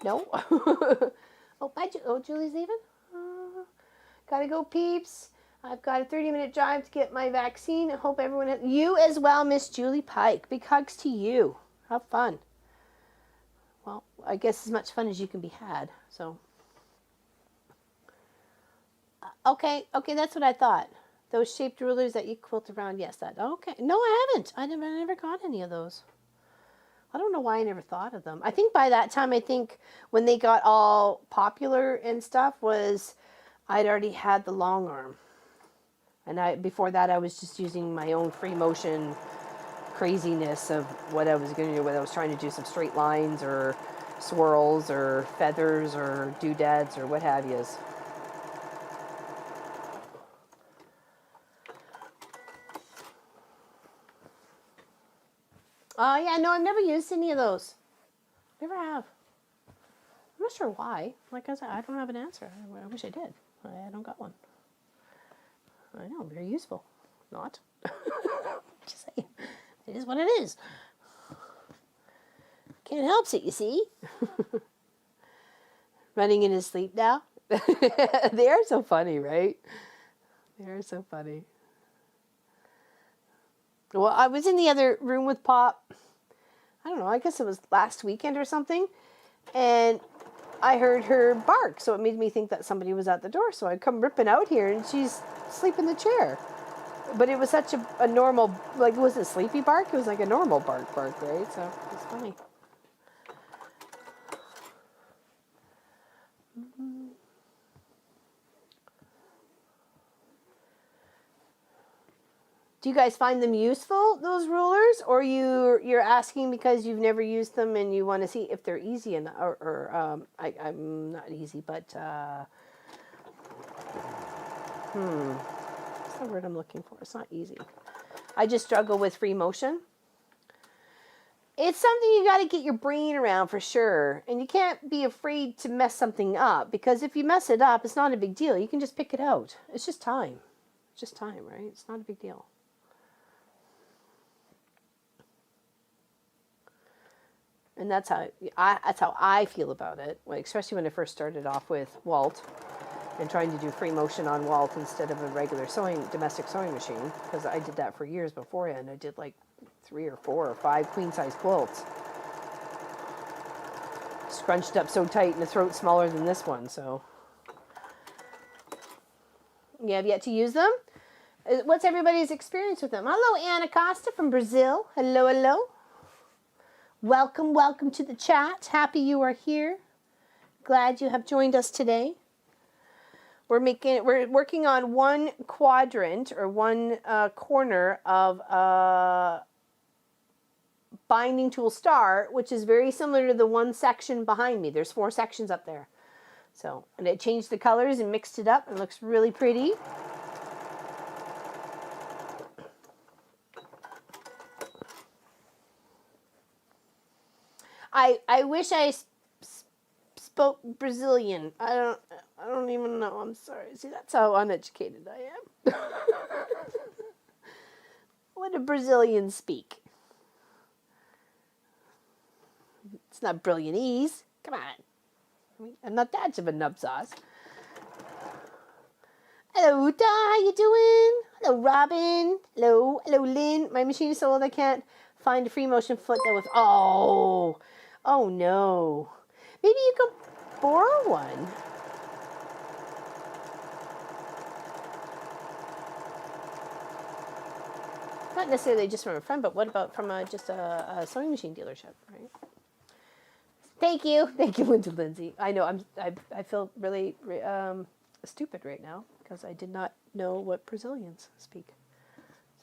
No. Oh, bye. Oh, Julie's leaving. Gotta go, peeps. I've got a 30-minute drive to get my vaccine. I hope everyone has, you as well, Miss Julie Pike. Big hugs to you. Have fun. Well, I guess as much fun as you can be had. So. Okay, that's what I thought. Those shaped rulers that you quilt around, yes, that. Okay, no, I haven't. I never got any of those. I don't know why I never thought of them. I think by that time, when they got all popular and stuff was, I'd already had the long arm. And before that, I was just using my own free motion craziness of what I was going to do, whether I was trying to do some straight lines or swirls or feathers or doodads or what have yous. Oh, yeah, no, I've never used any of those. Never have. I'm not sure why. Like I said, I don't have an answer. I wish I did. I don't got one. I know, very useful. Not. Just saying. It is what it is. Can't help it, you see. Running in his sleep now. They are so funny, right? They are so funny. Well, I was in the other room with Pop. I don't know, I guess it was last weekend or something. And I heard her bark, so it made me think that somebody was at the door. So I come ripping out here, and she's asleep in the chair. But it was such a normal, like, it wasn't a sleepy bark. It was like a normal bark, right? So it was funny. Do you guys find them useful, those rulers, or you're asking because you've never used them and you want to see if they're easy enough, I'm not easy, but what's the word I'm looking for? It's not easy. I just struggle with free motion. It's something you got to get your brain around for sure, and you can't be afraid to mess something up, because if you mess it up, it's not a big deal. You can just pick it out. It's just time. It's just time, right? It's not a big deal. And that's how I feel about it, especially when I first started off with Walt and trying to do free motion on Walt instead of a regular domestic sewing machine, because I did that for years beforehand. I did like 3 or 4 or 5 queen-size quilts, scrunched up so tight and the throat smaller than this one. So you have yet to use them? What's everybody's experience with them? Hello, Ana Costa from Brazil. Hello, hello. Welcome, welcome to the chat. Happy you are here. Glad you have joined us today. We're working on one quadrant or one corner of binding tool star, which is very similar to the one section behind me. There's 4 sections up there. So, and I changed the colors and mixed it up. It looks really pretty. I wish I spoke Brazilian. I don't even know. I'm sorry. See, that's how uneducated I am. What do Brazilians speak? It's not Brilliantese. Come on. I'm not that much of a nub sauce. Hello, Uta. How you doing? Hello, Robin. Hello, Lynn. My machine is so old I can't find a free motion foot that was. Oh no. Maybe you could borrow one. Not necessarily just from a friend, but what about from just a sewing machine dealership, right? Thank you, Linda Lindsay. I know I feel really stupid right now because I did not know what Brazilians speak.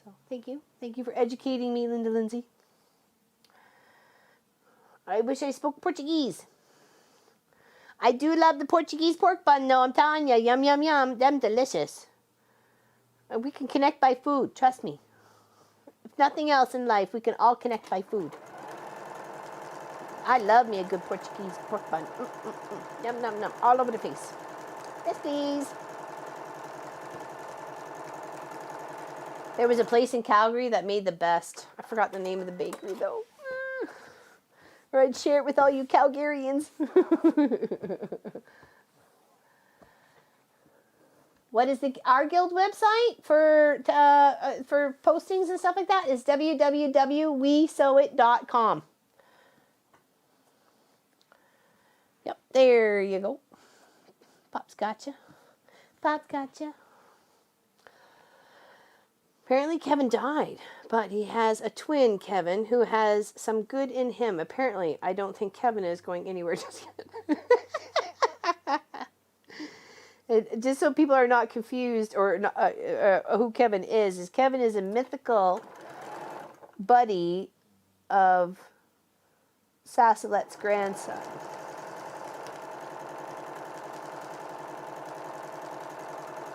So thank you for educating me, Linda Lindsay. I wish I spoke Portuguese. I do love the Portuguese pork bun, though. I'm telling you, yum, yum, yum. Them delicious. And we can connect by food, trust me. If nothing else in life, we can all connect by food. I love me a good Portuguese pork bun. Yum, yum, yum. All over the face. Yes, please. There was a place in Calgary that made the best. I forgot the name of the bakery, though. Or I'd share it with all you Calgarians. What is our guild website for postings and stuff like that? Is www.wesewit.com. Yep, there you go. Pop's gotcha. Pop's gotcha. Apparently Kevin died, but he has a twin, Kevin, who has some good in him. Apparently, I don't think Kevin is going anywhere just yet. Just so people are not confused or who Kevin is Kevin is a mythical buddy of Sasalet's grandson.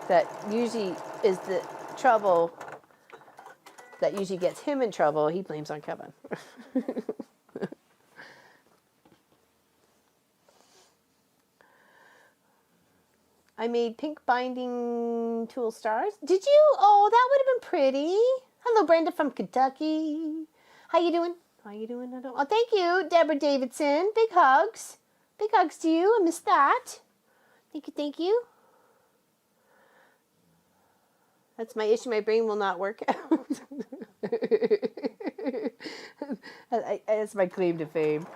That usually is the trouble that usually gets him in trouble. He blames on Kevin. I made pink binding tool stars. Did you? Oh, that would have been pretty. Hello, Brenda from Kentucky. How you doing? How you doing? Oh, thank you, Deborah Davidson. Big hugs. Big hugs to you. I missed that. Thank you, thank you. That's my issue. My brain will not work out. That's my claim to fame.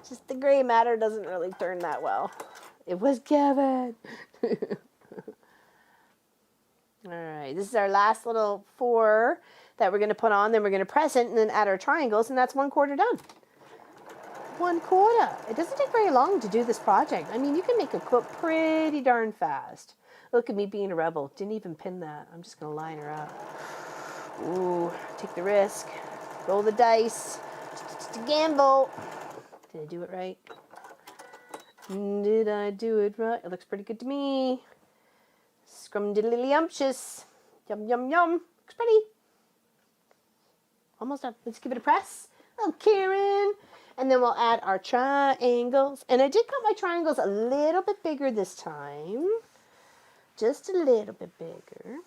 Just the gray matter doesn't really turn that well. It was Kevin. All right, this is our last little 4 that we're going to put on. Then we're going to press it and then add our triangles, and that's 1/4 done. 1/4. It doesn't take very long to do this project. I mean, you can make a quilt pretty darn fast. Look at me being a rebel. Didn't even pin that. I'm just going to line her up. Ooh, take the risk. Roll the dice. Just a gamble. Did I do it right? Did I do it right? It looks pretty good to me. Scrum-diddly-umptious. Yum, yum, yum. Looks pretty. Almost done. Let's give it a press. Oh, Karen. And then we'll add our triangles. And I did cut my triangles a little bit bigger this time. Just a little bit bigger.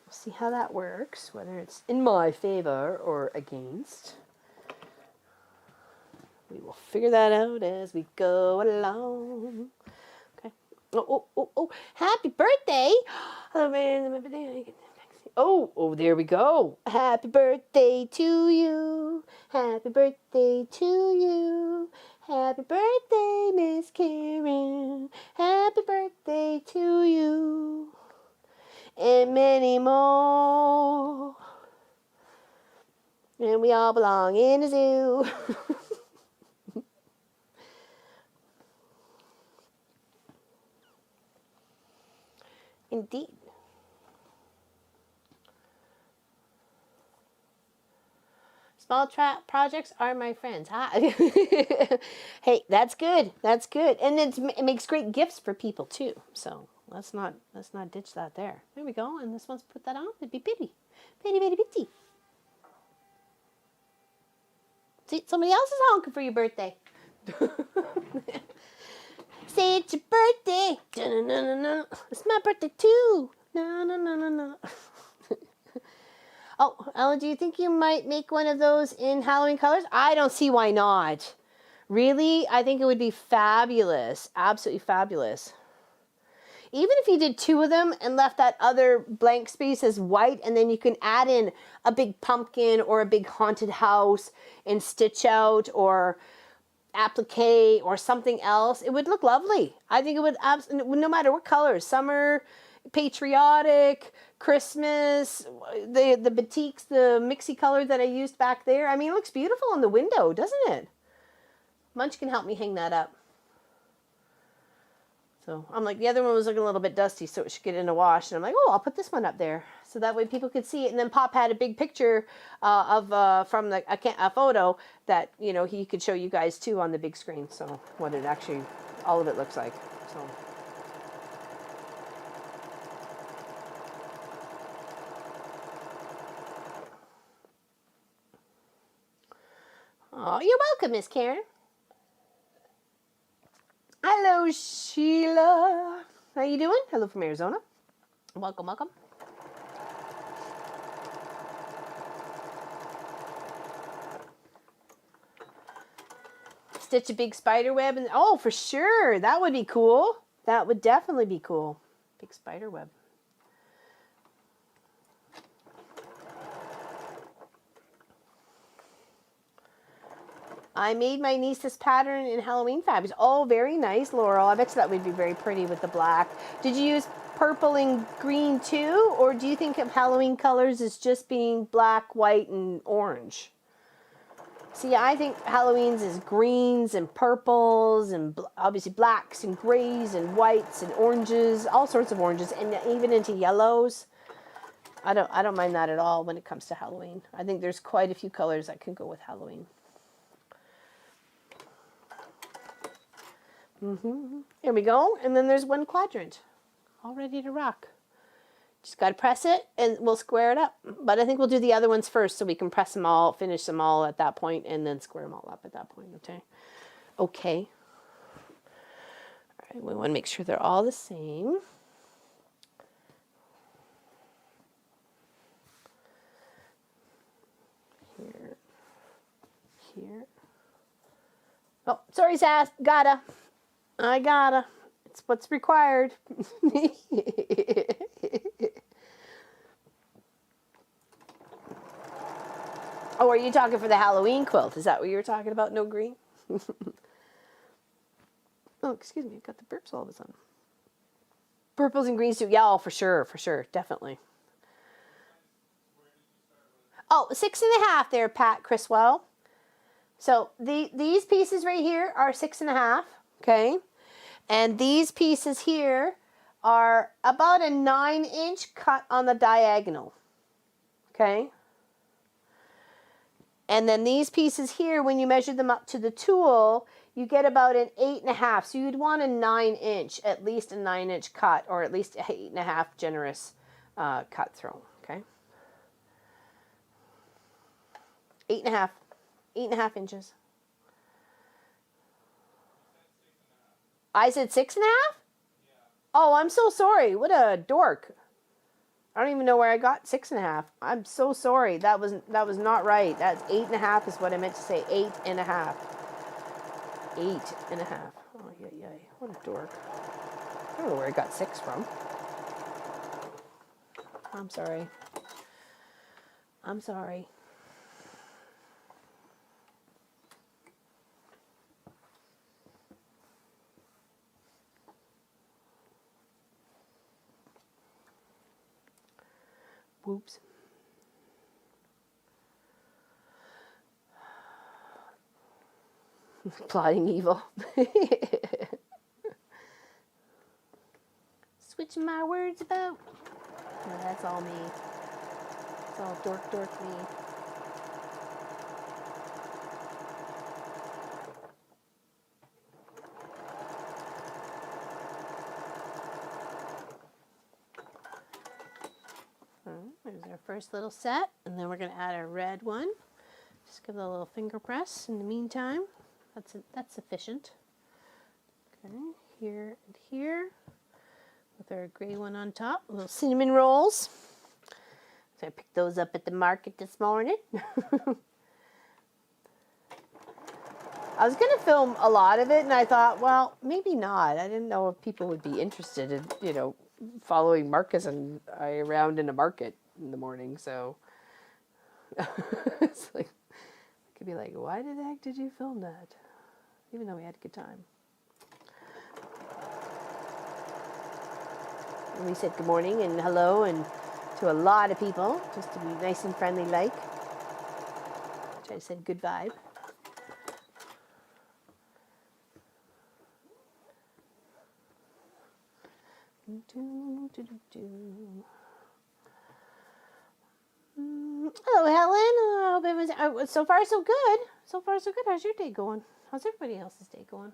We'll see how that works, whether it's in my favor or against. We will figure that out as we go along. Okay. Oh. Happy birthday. Oh, there we go. Happy birthday to you. Happy birthday to you. Happy birthday, Miss Karen. Happy birthday to you. And many more. And we all belong in a zoo. Indeed. Small projects are my friends. Hi. Hey, that's good. That's good. And it makes great gifts for people too. So let's not ditch that there. There we go. And this one's put that on. It'd be bitty. Bitty. See, somebody else is honking for your birthday. Say it's your birthday. It's my birthday too. No. Oh, Ellen, do you think you might make one of those in Halloween colors? I don't see why not. Really? I think it would be fabulous. Absolutely fabulous. Even if you did 2 of them and left that other blank space as white, and then you can add in a big pumpkin or a big haunted house and stitch out or applique or something else, it would look lovely. I think it would absolutely, no matter what colors, summer, patriotic, Christmas, the batiks, the mixy color that I used back there. I mean, it looks beautiful on the window, doesn't it? Munch can help me hang that up. So I'm like, the other one was looking a little bit dusty, so it should get in a wash. And I'm like, oh, I'll put this one up there. So that way people could see it. And then Pop had a big picture from a photo that, you know, he could show you guys too on the big screen. So what it actually, all of it looks like. So. Oh, you're welcome, Miss Karen. Hello, Sheila. How you doing? Hello from Arizona. Welcome. Stitch a big spider web. And oh, for sure. That would be cool. That would definitely be cool. Big spider web. I made my niece this pattern in Halloween Fabs. Oh, very nice, Laurel. I bet you that would be very pretty with the black. Did you use purple and green too? Or do you think of Halloween colors as just being black, white, and orange? See, I think Halloween's is greens and purples and obviously blacks and grays and whites and oranges, all sorts of oranges, and even into yellows. I don't mind that at all when it comes to Halloween. I think there's quite a few colors that can go with Halloween. Here we go. And then there's one quadrant all ready to rock. Just got to press it and we'll square it up. But I think we'll do the other ones first so we can press them all, finish them all at that point, and then square them all up at that point. Okay. Okay, we want to make sure they're all the same. Here. Here. Oh, sorry, Sass. Gotta. I gotta. It's what's required. Oh, are you talking for the Halloween quilt? Is that what you were talking about? No green? Oh, excuse me. I got the burps all of a sudden. Purples and greens too. Yeah, oh, for sure. Definitely. Oh, 6.5 there, Pat Criswell. So these pieces right here are 6.5, okay? And these pieces here are about a 9-inch cut on the diagonal, okay? And then these pieces here, when you measure them up to the tool, you get about an 8.5. So you'd want a 9-inch, at least a 9-inch cut, or at least 8.5 generous cut through, okay? 8.5 inches. I said 6.5? Oh, I'm so sorry. What a dork. I don't even know where I got 6.5. I'm so sorry. That was not right. That's 8.5 is what I meant to say. 8.5. 8.5. Oh, yeah. What a dork. I don't know where I got 6 from. I'm sorry. Whoops. Plotting evil. Switching my words about. No, that's all me. It's all dork me. There's our first little set, and then we're going to add our red one. Just give it a little finger press in the meantime. That's sufficient. Okay, here and here, with our gray one on top. Little cinnamon rolls. So I picked those up at the market this morning. I was going to film a lot of it, and I thought, well, maybe not. I didn't know if people would be interested in, following Marcus and I around in a market in the morning. So it's like, I could be like, why the heck did you film that? Even though we had a good time. And we said good morning and hello and to a lot of people, just to be nice and friendly like. Try to send good vibe. Hello, Helen. I hope so far so good. So far so good. How's your day going? How's everybody else's day going?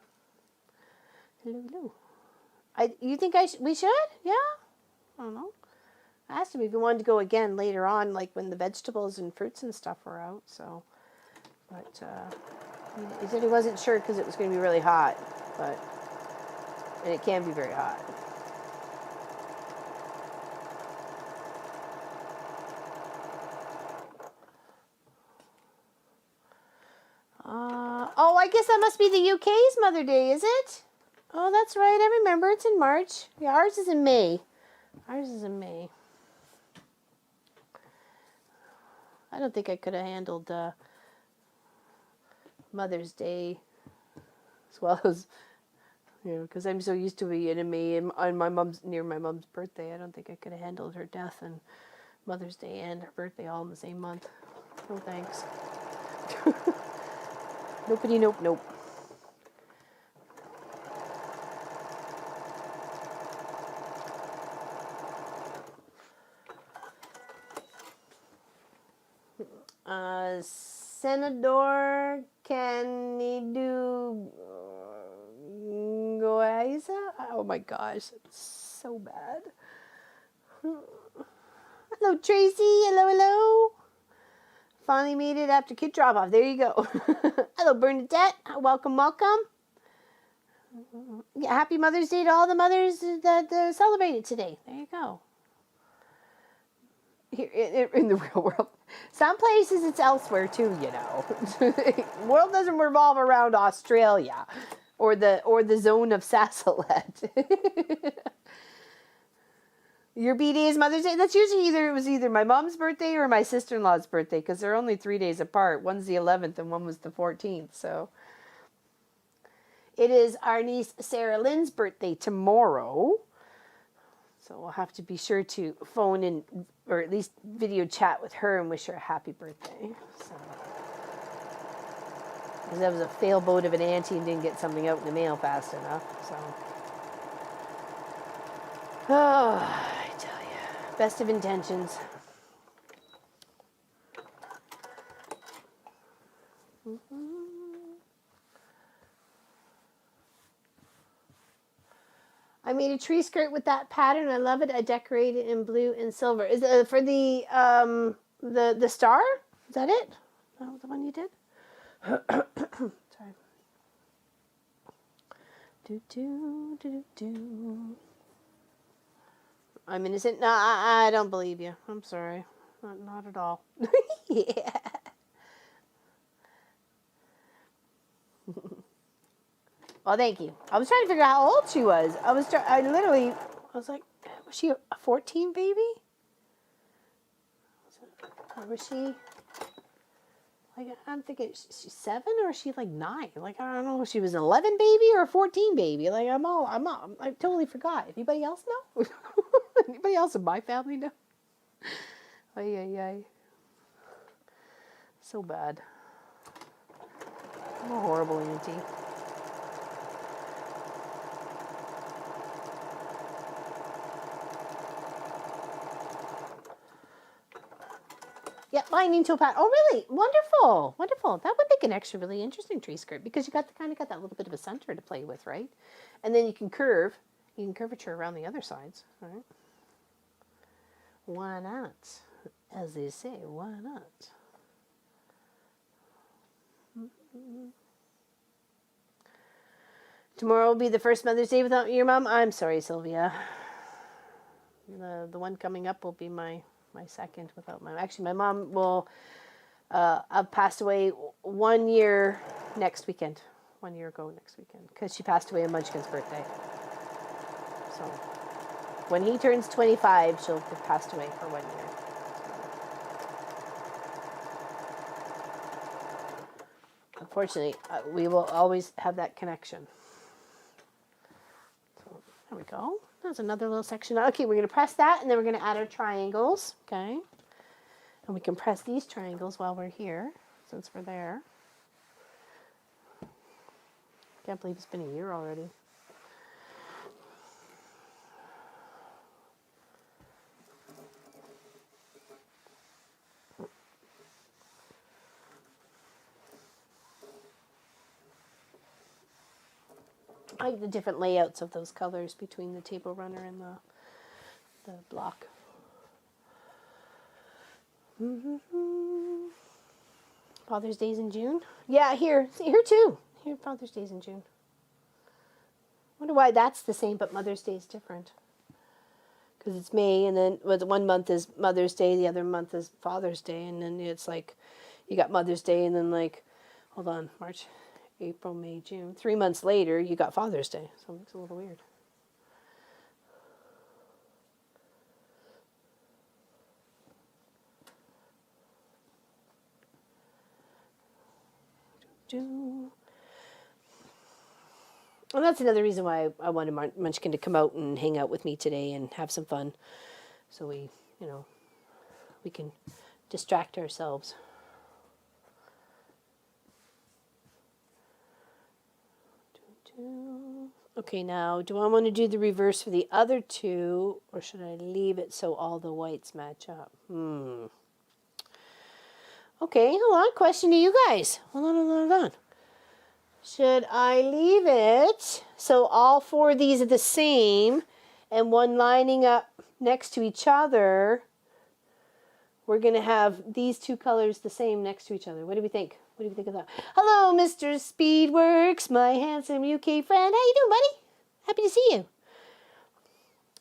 Hello. You think we should? Yeah. I don't know. I asked him if he wanted to go again later on, like when the vegetables and fruits and stuff were out. So, but he said he wasn't sure because it was going to be really hot, and it can be very hot. Oh, I guess that must be the UK's Mother Day, is it? Oh, that's right. I remember. It's in March. Yeah, ours is in May. I don't think I could have handled Mother's Day as well as, because I'm so used to being in May and on near my mom's birthday. I don't think I could have handled her death and Mother's Day and her birthday all in the same month. No thanks. Nopey, nope. Senador Canidu Goiza? Oh my gosh, it's so bad. Hello, Tracy. Hello. Finally made it after kid drop off. There you go. Hello, Bernadette. Welcome. Yeah, happy Mother's Day to all the mothers that celebrated today. There you go. Here in the real world. Some places it's elsewhere too, you know. The world doesn't revolve around Australia or the zone of Sassalet. Your B-Day is Mother's Day? That's usually either my mom's birthday or my sister-in-law's birthday, because they're only 3 days apart. One's the 11th and one was the 14th, so. It is our niece Sarah Lynn's birthday tomorrow. So we'll have to be sure to phone in, or at least video chat with her and wish her a happy birthday. So. Because that was a failboat of an auntie and didn't get something out in the mail fast enough, so. Oh, I tell you, best of intentions. I made a tree skirt with that pattern. I love it. I decorated in blue and silver. Is it for the star? Is that it? Oh, the one you did? Sorry. Do. I'm innocent. No, I don't believe you. I'm sorry. Not at all. Yeah. Well, thank you. I was trying to figure out how old she was. I was like, was she a 14 baby? Or was she, like, I'm thinking, she's 7 or is she like 9? Like, I don't know if she was an 11 baby or a 14 baby. Like, I totally forgot. Anybody else know? Anybody else in my family know? Ay. So bad. I'm a horrible auntie. Yeah, binding to a pattern. Oh, really? Wonderful. That would make an extra really interesting tree skirt, because you got that little bit of a center to play with, right? And then you can curvature around the other sides, right? Why not? As they say, why not? Tomorrow will be the first Mother's Day without your mom. I'm sorry, Sylvia. The one coming up will be my second without my mom will have passed away 1 year next weekend. 1 year ago next weekend, because she passed away on Munchkin's birthday. So when he turns 25, she'll have passed away for 1 year. Unfortunately, we will always have that connection. So there we go. There's another little section. Okay, we're going to press that, and then we're going to add our triangles. Okay. And we can press these triangles while we're here, since we're there. Can't believe it's been a year already. I like the different layouts of those colors between the table runner and the block. Father's Day's in June? Yeah, here too. Here, Father's Day's in June. Wonder why that's the same, but Mother's Day is different. Because it's May, and then 1 month is Mother's Day, the other month is Father's Day, and then it's like, you got Mother's Day, and then like, hold on, March, April, May, June. 3 months later, you got Father's Day, so it looks a little weird. And that's another reason why I wanted Munchkin to come out and hang out with me today and have some fun. So we can distract ourselves. Okay, now, do I want to do the reverse for the other two, or should I leave it so all the whites match up? Okay, hold on. Question to you guys. Hold on. Should I leave it so all 4 of these are the same and one lining up next to each other, we're going to have these two colors the same next to each other. What do we think? What do you think of that? Hello, Mr. Speedworks, my handsome UK friend. How you doing, buddy? Happy to see you.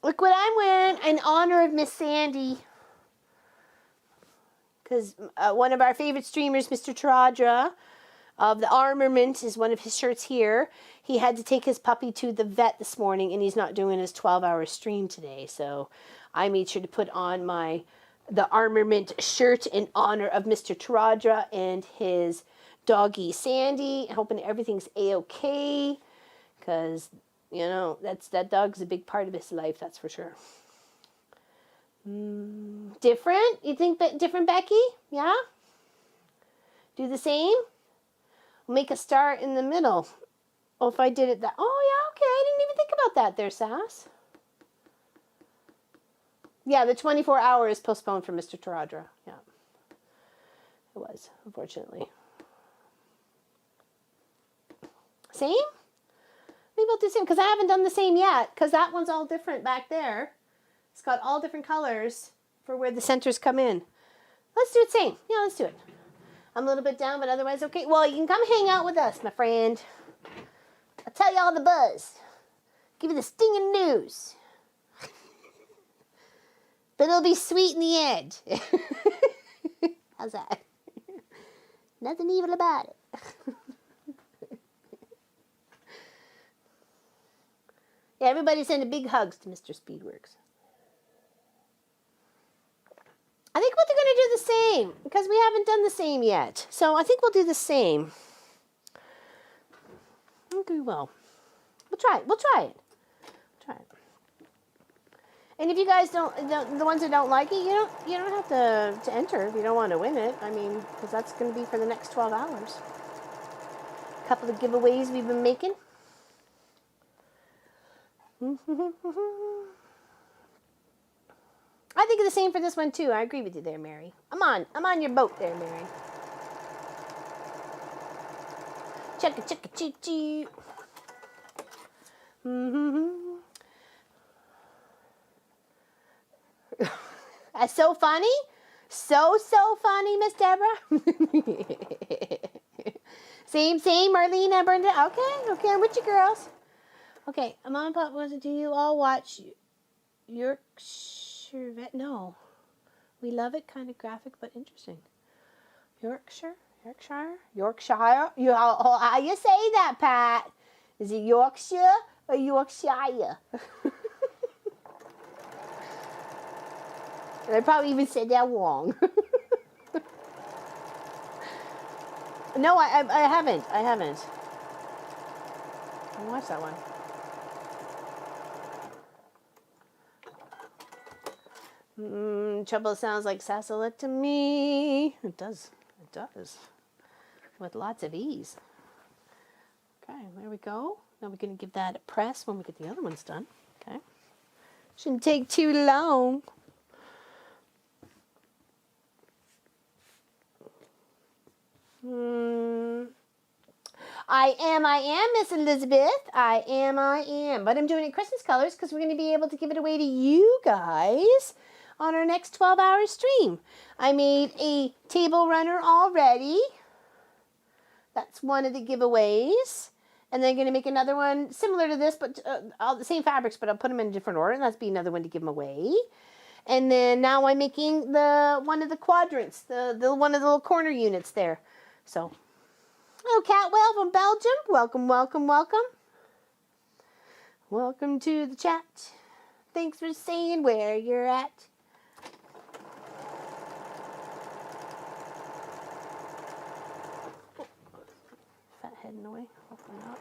Look what I'm wearing in honor of Miss Sandy. Because one of our favorite streamers, Mr. Taradra of the Armament, is one of his shirts here. He had to take his puppy to the vet this morning, and he's not doing his 12-hour stream today. So I made sure to put on the Armament shirt in honor of Mr. Taradra and his doggy Sandy, hoping everything's a-okay, because, you know, that dog's a big part of his life, that's for sure. Different? You think different, Becky? Yeah? Do the same? Make a star in the middle. Oh, if I did it that... Oh, yeah, okay. I didn't even think about that there, Sass. Yeah, the 24 hours postponed for Mr. Taradra. Yeah. It was, unfortunately. Same? Maybe I'll do the same, because I haven't done the same yet, because that one's all different back there. It's got all different colors for where the centers come in. Let's do it same. Yeah, let's do it. I'm a little bit down, but otherwise okay. Well, you can come hang out with us, my friend. I'll tell you all the buzz. Give you the stinging news. But it'll be sweet in the end. How's that? Nothing evil about it. Yeah, everybody send a big hugs to Mr. Speedworks. I think we're going to do the same, because we haven't done the same yet. So I think we'll do the same. Okay, well. We'll try it. We'll try it. Try it. And if you guys don't, the ones that don't like it, you don't have to enter if you don't want to win it. I mean, because that's going to be for the next 12 hours. A couple of giveaways we've been making. I think the same for this one too. I agree with you there, Mary. I'm on your boat there, Mary. Chicka chicka choo choo. That's so funny. So funny, Miss Deborah. Same, Marlene, Brenda. Okay, I'm with you girls. Okay, Mom and Pop, do you all watch Yorkshire Vet? No. We love it, kind of graphic, but interesting. Yorkshire? How you say that, Pat? Is it Yorkshire or Yorkshire? And I probably even said that wrong. No, I haven't. I haven't watched that one. Trouble sounds like Sassolet to me. It does. It does. With lots of ease. Okay, there we go. Now we're going to give that a press when we get the other ones done. Okay. Shouldn't take too long. I am, Miss Elizabeth. I am. But I'm doing it Christmas colors because we're going to be able to give it away to you guys on our next 12-hour stream. I made a table runner already. That's one of the giveaways. And then I'm going to make another one similar to this, but all the same fabrics, but I'll put them in a different order. And that's be another one to give them away. And then now I'm making one of the quadrants, the one of the little corner units there. So, hello, Catwell from Belgium. Welcome, welcome, welcome. Welcome to the chat. Thanks for saying where you're at. Oh, fat head in the way. Hopefully not.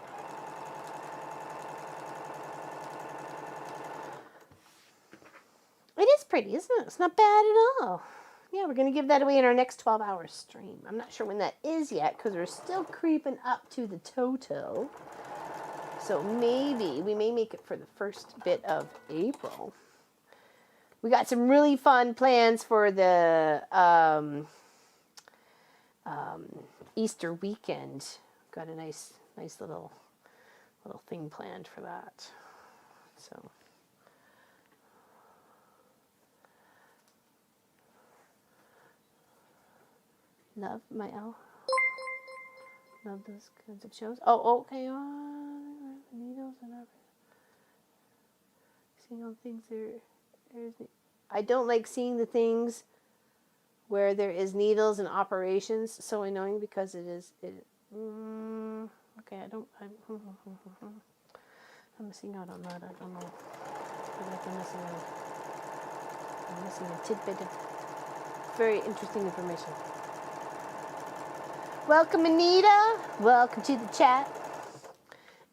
It is pretty, isn't it? It's not bad at all. Yeah, we're going to give that away in our next 12-hour stream. I'm not sure when that is yet because we're still creeping up to the total. So maybe we may make it for the first bit of April. We got some really fun plans for the Easter weekend. Got a nice little thing planned for that. So. Love my L. Love those kinds of shows. Oh, okay. Needles and seeing all things there's. I don't like seeing the things where there is needles and operations. So annoying because it is. Okay, I'm missing out on that. I don't know. I feel like I'm missing out. I'm missing a tidbit of very interesting information. Welcome, Anita. Welcome to the chat.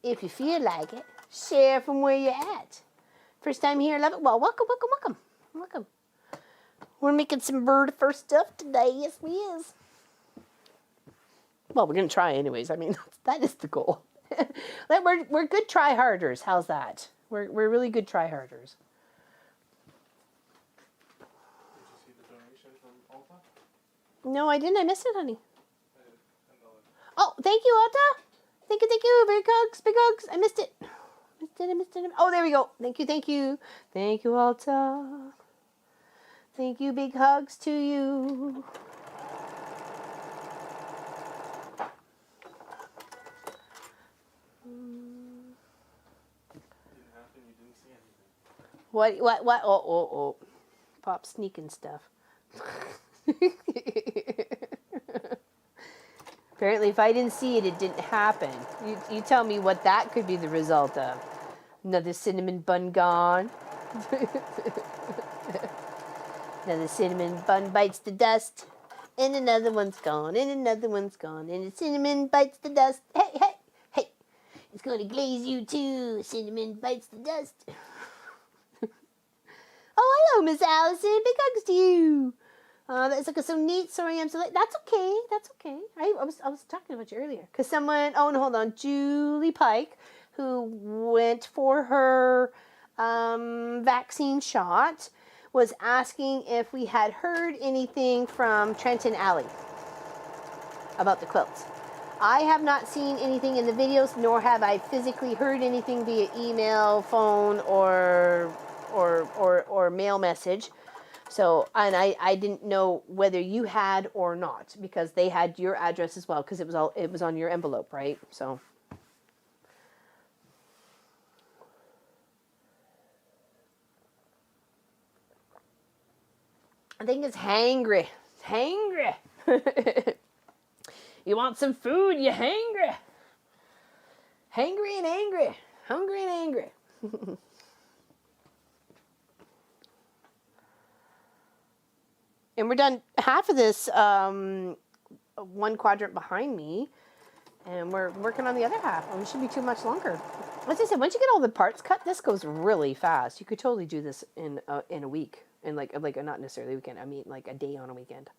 If you feel like it, share from where you're at. First time here, love it. Well, welcome. We're making some bird first stuff today. Yes, we is. Well, we're gonna try anyways. I mean, that is the goal. We're good try-harders. How's that? We're really good try-harders. Did you see the donation from Alta? No, I didn't. I missed it, honey. Oh, thank you, Alta. Thank you. Big hugs. I missed it. Oh, there we go. Thank you. Thank you, Alta. Thank you. Big hugs to you. Didn't happen. You didn't see anything. What? Oh. Pop sneaking stuff. Apparently, if I didn't see it, it didn't happen. You tell me what that could be the result of. Another cinnamon bun gone. Another cinnamon bun bites the dust. And another one's gone. And the cinnamon bites the dust. Hey. It's going to glaze you too. Cinnamon bites the dust. Oh, hello, Miss Allison. Big hugs to you. That's like so neat. Sorry, I'm so late. That's okay. I was talking about you earlier. Because someone, oh, no, hold on. Julie Pike, who went for her vaccine shot, was asking if we had heard anything from Trenton Alley about the quilts. I have not seen anything in the videos, nor have I physically heard anything via email, phone, or mail message. So, and I didn't know whether you had or not, because they had your address as well, because it was on your envelope, right? So I think it's hangry. You want some food, you hangry. Hangry and angry. Hungry and angry. And we're done half of this one quadrant behind me, and we're working on the other half. And we should be too much longer. As I said, once you get all the parts cut, this goes really fast. You could totally do this in a week, in like not necessarily a weekend. I mean, like a day on a weekend.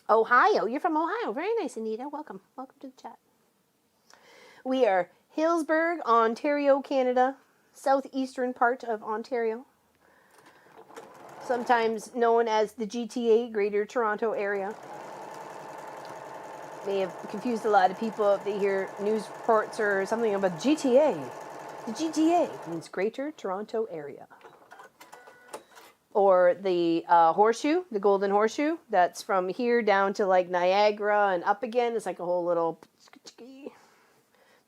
Ohio, you're from Ohio. Very nice, Anita. Welcome to the chat. We are Hillsburg, Ontario, Canada, southeastern part of Ontario, sometimes known as the GTA, Greater Toronto Area. May have confused a lot of people if they hear news reports or something about GTA. The GTA means Greater Toronto Area. Or the horseshoe, the Golden Horseshoe, that's from here down to like Niagara and up again. It's like a whole little,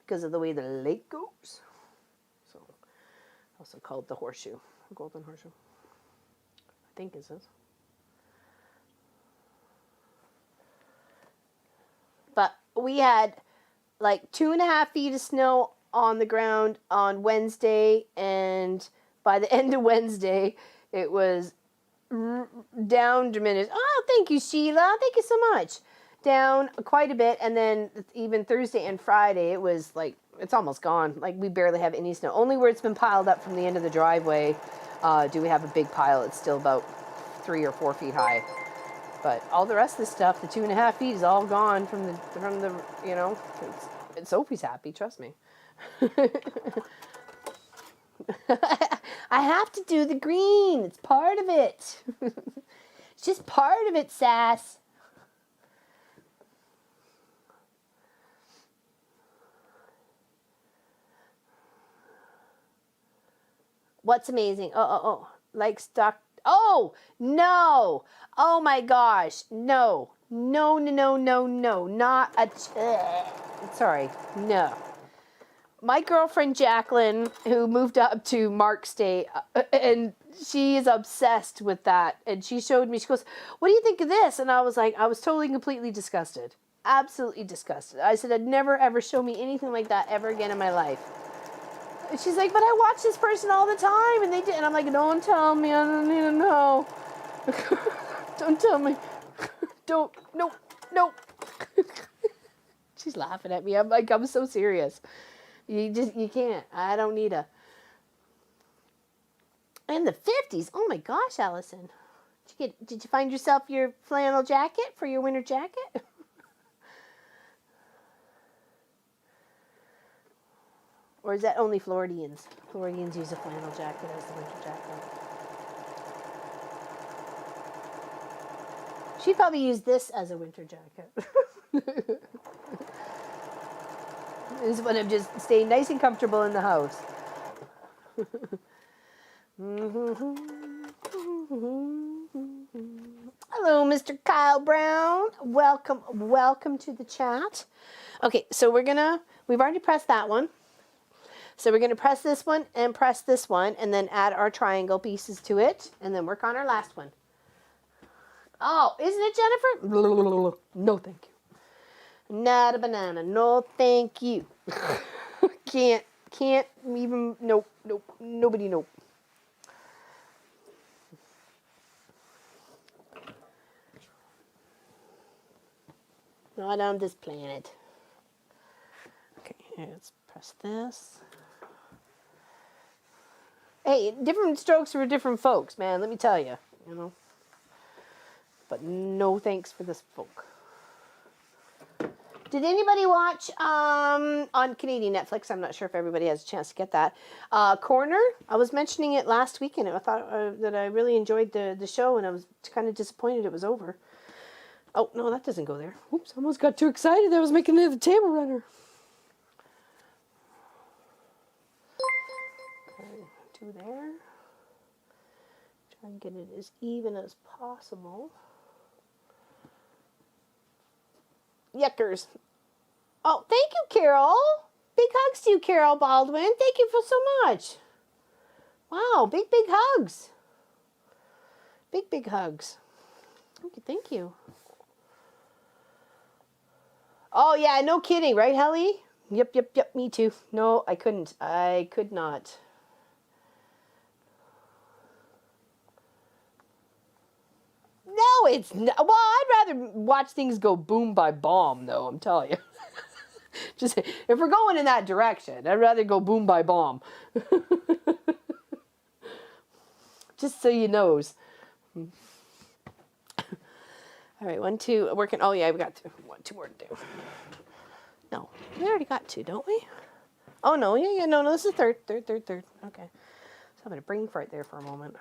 because of the way the lake goes. So, also called the horseshoe, Golden Horseshoe. I think it is. But we had like 2.5 feet of snow on the ground on Wednesday, and by the end of Wednesday, it was down diminished. Oh, thank you, Sheila. Thank you so much. Down quite a bit, and then even Thursday and Friday, it was like, it's almost gone. Like, we barely have any snow. Only where it's been piled up from the end of the driveway do we have a big pile. It's still about 3 or 4 feet high. But all the rest of the stuff, the 2.5 feet, is all gone from the you know, Sophie's happy, trust me. I have to do the green. It's part of it. It's just part of it, Sass. What's amazing? Oh. Like stock. Oh, no. Oh my gosh. No. No. Not a. Sorry. No. My girlfriend Jacqueline, who moved up to Mark's Day, and she is obsessed with that. And she showed me, she goes, "What do you think of this?" And I was like, I was totally, completely disgusted. Absolutely disgusted. I said, "I'd never, ever show me anything like that ever again in my life." And she's like, "But I watch this person all the time, and they did." And I'm like, "Don't tell me. I don't need to know. Don't tell me. Don't. Nope. She's laughing at me. I'm like, I'm so serious. You can't. I don't need a. In the 50s. Oh my gosh, Allison. Did you find yourself your flannel jacket for your winter jacket? Or is that only Floridians? Floridians use a flannel jacket as the winter jacket. She'd probably use this as a winter jacket. This is when I'm just staying nice and comfortable in the house. Hello, Mr. Kyle Brown. Welcome to the chat. Okay, so we've already pressed that one. So we're going to press this one and press this one and then add our triangle pieces to it and then work on our last one. Oh, isn't it, Jennifer? No, thank you. Not a banana. No, thank you. Can't even, nope, nobody, nope. Not on this planet. Okay, let's press this. Hey, different strokes for different folks, man, let me tell you, But no thanks for this folk. Did anybody watch on Canadian Netflix? I'm not sure if everybody has a chance to get that. Corner. I was mentioning it last weekend. I thought that I really enjoyed the show, and I was kind of disappointed it was over. Oh no, that doesn't go there. Oops, I almost got too excited. I was making the table runner. Okay, 2 there. Try and get it as even as possible. Yuckers. Oh, thank you, Carol. Big hugs to you, Carol Baldwin. Thank you for so much. Wow, big hugs. Big hugs. Thank you. Oh, yeah, no kidding, right, Helly? Yep, me too. No, I couldn't. I could not. No, it's not. Well, I'd rather watch things go boom by bomb, though, I'm telling you. Just, if we're going in that direction, I'd rather go boom by bomb. Just so you knows. All right, 1, 2, working. Oh, yeah, we got 2 more to do. No, we already got 2, don't we? Oh, no, yeah, no, this is third. Okay. So I'm going to brain fart there for a moment.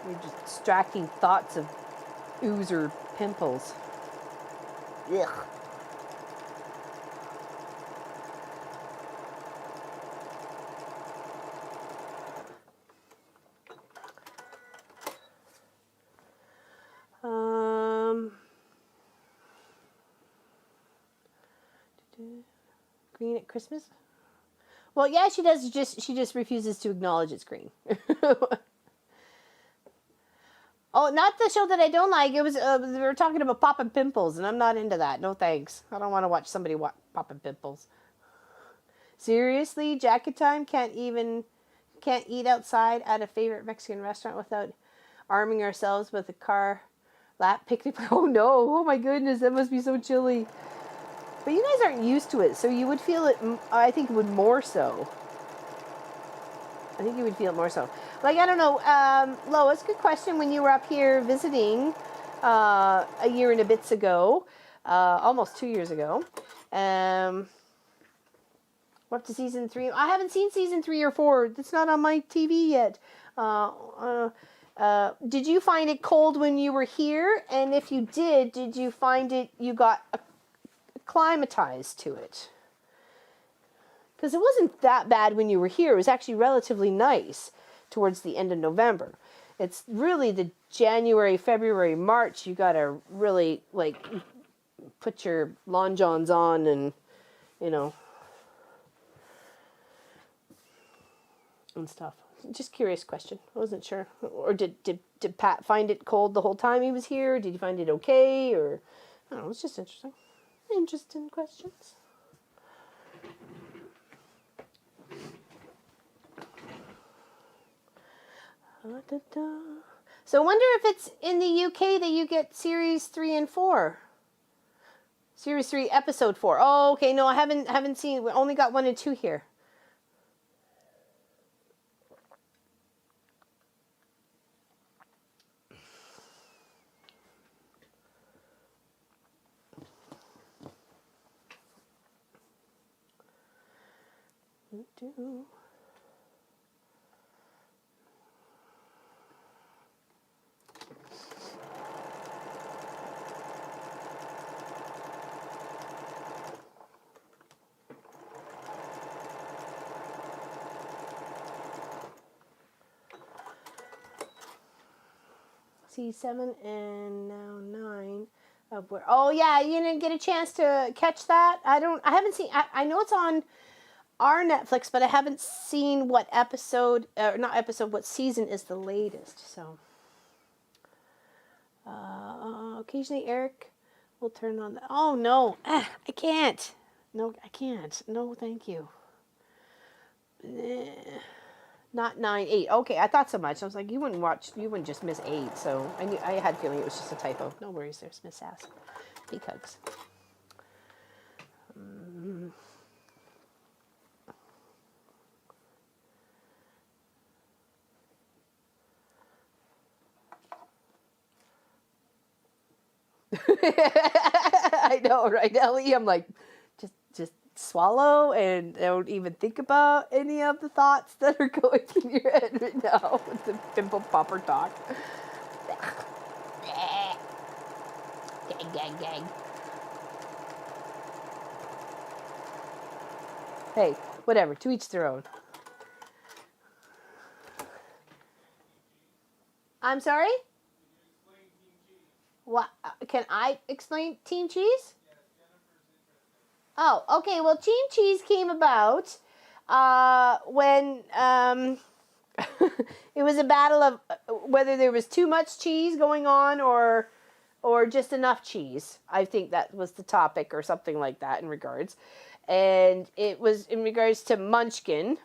You're just distracting thoughts of ooze or pimples. Ugh. Green at Christmas? Well, yeah, she does. She just refuses to acknowledge it's green. Oh, not the show that I don't like. It was we were talking about popping pimples, and I'm not into that. No thanks. I don't want to watch somebody popping pimples. Seriously, Jacket Time can't eat outside at a favorite Mexican restaurant without arming ourselves with a car lap picnic. Oh no! Oh my goodness, that must be so chilly. But you guys aren't used to it, so you would feel it. I think it would more so. I think you would feel it more so. Like, I don't know, Lois, good question. When you were up here visiting a year and a bit ago, almost 2 years ago, we're up to season 3. I haven't seen season 3 or 4. It's not on my TV yet. Did you find it cold when you were here? And if you did you find it, you got acclimatized to it? Because it wasn't that bad when you were here. It was actually relatively nice towards the end of November. It's really the January, February, March you gotta really like put your lawn johns on and and stuff. Just curious question. I wasn't sure. Or did Pat find it cold the whole time he was here? Did he find it okay? Or I don't know. It's just interesting. Interesting questions. So I wonder if it's in the UK that you get series 3 and 4. Series 3, episode 4. Oh, okay. No, I haven't seen. We only got 1 and 2 here. See 7 and now 9 of where. Oh yeah, you didn't get a chance to catch that. I haven't seen. I know it's on our Netflix, but I haven't seen what episode, not episode, what season is the latest. So occasionally Eric will turn on the. Oh no, I can't. No, I can't. No, thank you. Not 9, 8. Okay, I thought so much. I was like, you wouldn't just miss 8. So I had a feeling it was just a typo. No worries, there's Miss Sass. Big hugs. I know, right, Ellie? I'm like, just swallow and don't even think about any of the thoughts that are going in your head right now with the pimple popper talk. Gang. Hey, whatever, to each their own. I'm sorry? What? Can I explain Team Cheese? Oh, okay. Well, Team Cheese came about when it was a battle of whether there was too much cheese going on or just enough cheese. I think that was the topic or something like that in regards. And it was in regards to Munchkin.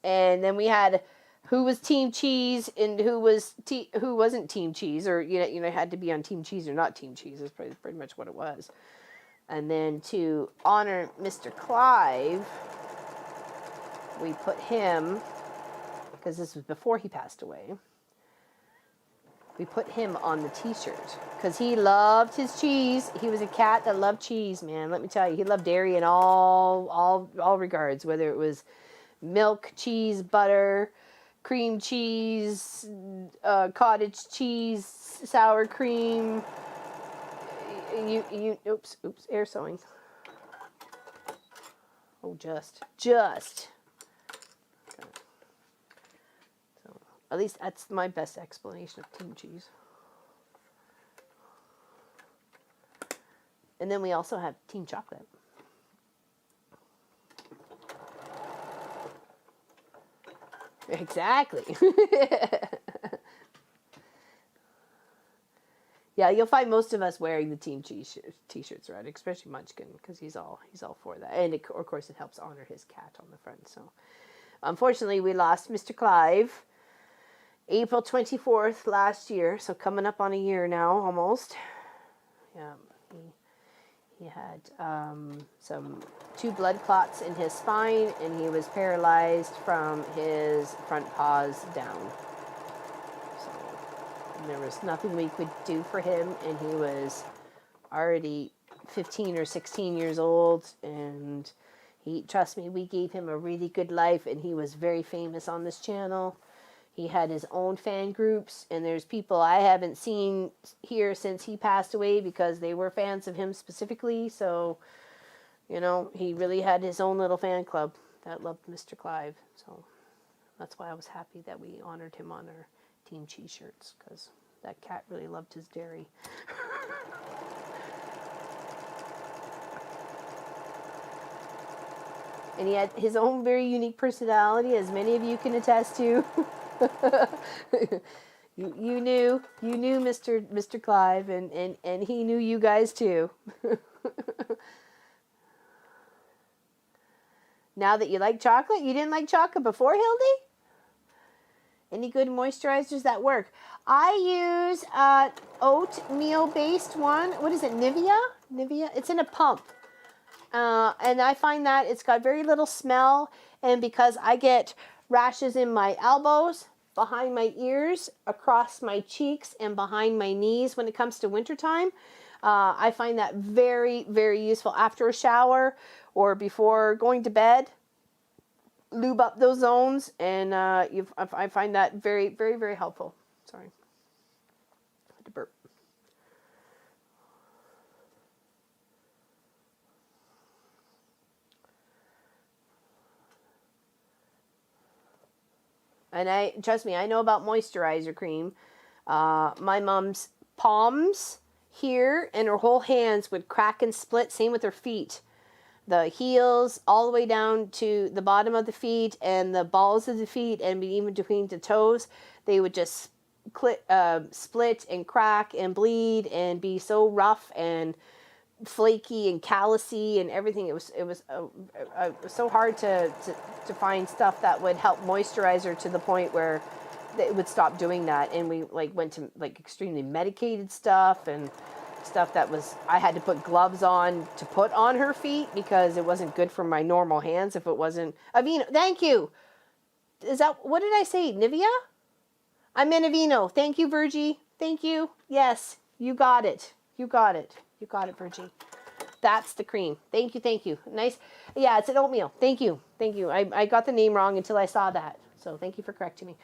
And then we had who was Team Cheese and who wasn't Team Cheese, or had to be on Team Cheese or not Team Cheese. Is pretty much what it was. And then to honor Mr. Clive, we put him, because this was before he passed away, we put him on the t-shirt because he loved his cheese. He was a cat that loved cheese, man. Let me tell you, he loved dairy in all regards, whether it was milk, cheese, butter, cream cheese, cottage cheese, sour cream. Oops, air sewing. Oh, just. Okay. So, at least that's my best explanation of Team Cheese. And then we also have Team Chocolate. Exactly. Yeah, you'll find most of us wearing the Team Cheese t-shirts, right? Especially Munchkin, because he's all for that, and of course it helps honor his cat on the front. So, unfortunately, we lost Mr. Clive, April 24th last year. So coming up on a year now, almost. Yeah, he had some 2 blood clots in his spine, and he was paralyzed from his front paws down. There was nothing we could do for him, and he was already 15 or 16 years old, and trust me, we gave him a really good life, and he was very famous on this channel. He had his own fan groups, and there's people I haven't seen here since he passed away because they were fans of him specifically. So You know, he really had his own little fan club that loved Mr. Clive. So that's why I was happy that we honored him on our team cheese shirts, because that cat really loved his dairy. And he had his own very unique personality, as many of you can attest to. you knew Mr. Clive, and he knew you guys too. Now that you like chocolate, you didn't like chocolate before, Hildy? Any good moisturizers that work? I use oatmeal-based one. What is it, Nivea? Nivea? It's in a pump. And I find that it's got very little smell. And because I get rashes in my elbows, behind my ears, across my cheeks, and behind my knees when it comes to wintertime, I find that very, very useful after a shower or before going to bed. Lube up those zones, and I find that very, very, very helpful. Sorry. I had to burp. And trust me, I know about moisturizer cream. My mom's palms here and her whole hands would crack and split. Same with her feet. The heels all the way down to the bottom of the feet and the balls of the feet, and even between the toes, they would just split and crack and bleed and be so rough and flaky and callousy and everything. It was so hard to find stuff that would help moisturizer to the point where it would stop doing that. And we went to extremely medicated stuff and stuff that was, I had to put gloves on to put on her feet because it wasn't good for my normal hands if it wasn't. Aveeno, thank you. Is that, what did I say? Nivea? I meant Aveeno. Thank you, Virgie. Thank you. Yes, you got it. You got it. You got it, Virgie. That's the cream. Thank you, thank you. Nice. Yeah, it's an oatmeal. Thank you. Thank you. I got the name wrong until I saw that. So thank you for correcting me.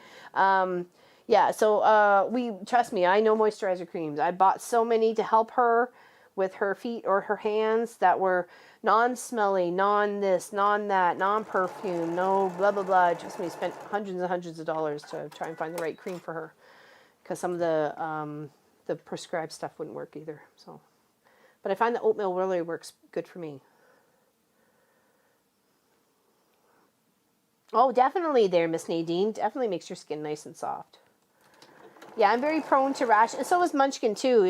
Yeah, so trust me, I know moisturizer creams. I bought so many to help her with her feet or her hands that were non-smelly, non-this, non-that, non-perfume, no blah, blah, blah. Trust me, spent hundreds and hundreds of dollars to try and find the right cream for her, because some of the prescribed stuff wouldn't work either. So, but I find the oatmeal really works good for me. Oh, definitely there, Miss Nadine. Definitely makes your skin nice and soft. Yeah, I'm very prone to rash, and so is Munchkin too.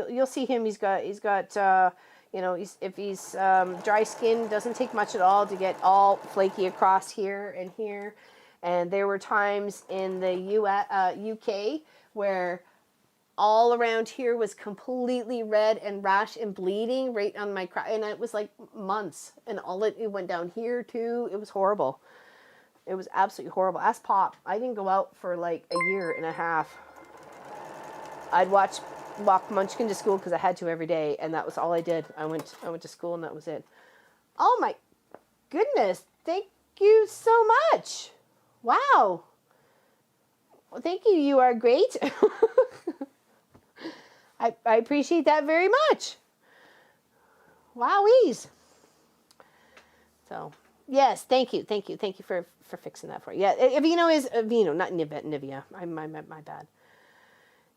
You'll see him. He's got you know, if he's dry skin, doesn't take much at all to get all flaky across here and here. And there were times in the UK where all around here was completely red and rash and bleeding right on my crack, and it was like months, and all it went down here too. It was horrible. It was absolutely horrible. Ask Pop. I didn't go out for like a year and a half. I'd walk Munchkin to school because I had to every day, and that was all I did. I went to school, and that was it. Oh my goodness! Thank you so much. Wow. Well, thank you. You are great. I appreciate that very much. Wowies. So yes, thank you for fixing that for you. Yeah, Aveeno is Aveeno, not Nivea. My bad.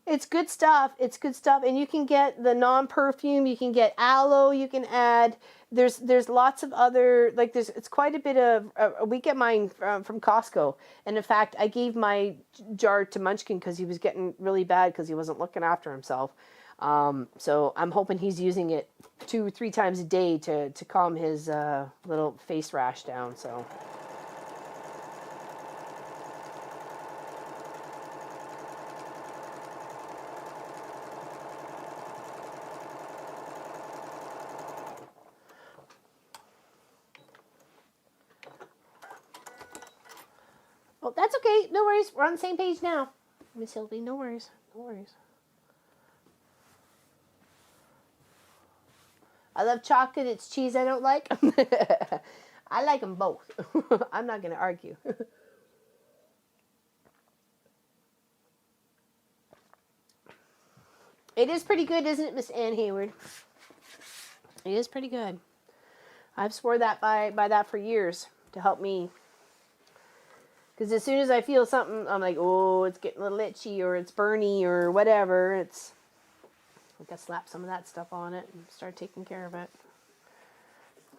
It's good stuff. It's good stuff, and you can get the non-perfume. You can get aloe. You can add. There's lots of other, like it's quite a bit of. We get mine from Costco, and in fact, I gave my jar to Munchkin because he was getting really bad because he wasn't looking after himself. So I'm hoping he's using it 2-3 times a day to calm his little face rash down. So. Oh, that's okay. No worries. We're on the same page now, Miss Hildy. No worries. No worries. I love chocolate. It's cheese I don't like. I like them both. I'm not going to argue. It is pretty good, isn't it, Miss Ann Hayward? It is pretty good. I've swore that by that for years to help me. Because as soon as I feel something, I'm like, oh, it's getting a little itchy or it's burny or whatever. It's I gotta slap some of that stuff on it and start taking care of it.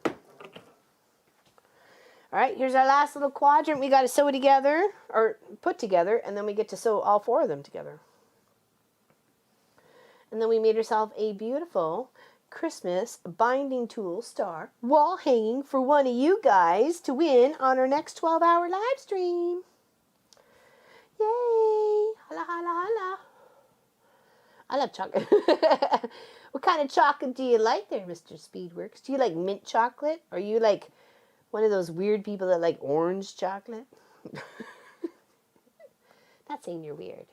All right, here's our last little quadrant. We got to sew together or put together, and then we get to sew all 4 of them together. And then we made ourselves a beautiful Christmas binding tool star wall hanging for one of you guys to win on our next 12-hour live stream. Yay! Holla, holla, holla. I love chocolate. What kind of chocolate do you like there, Mr. Speedworks? Do you like mint chocolate? Or you like one of those weird people that like orange chocolate? Not saying you're weird.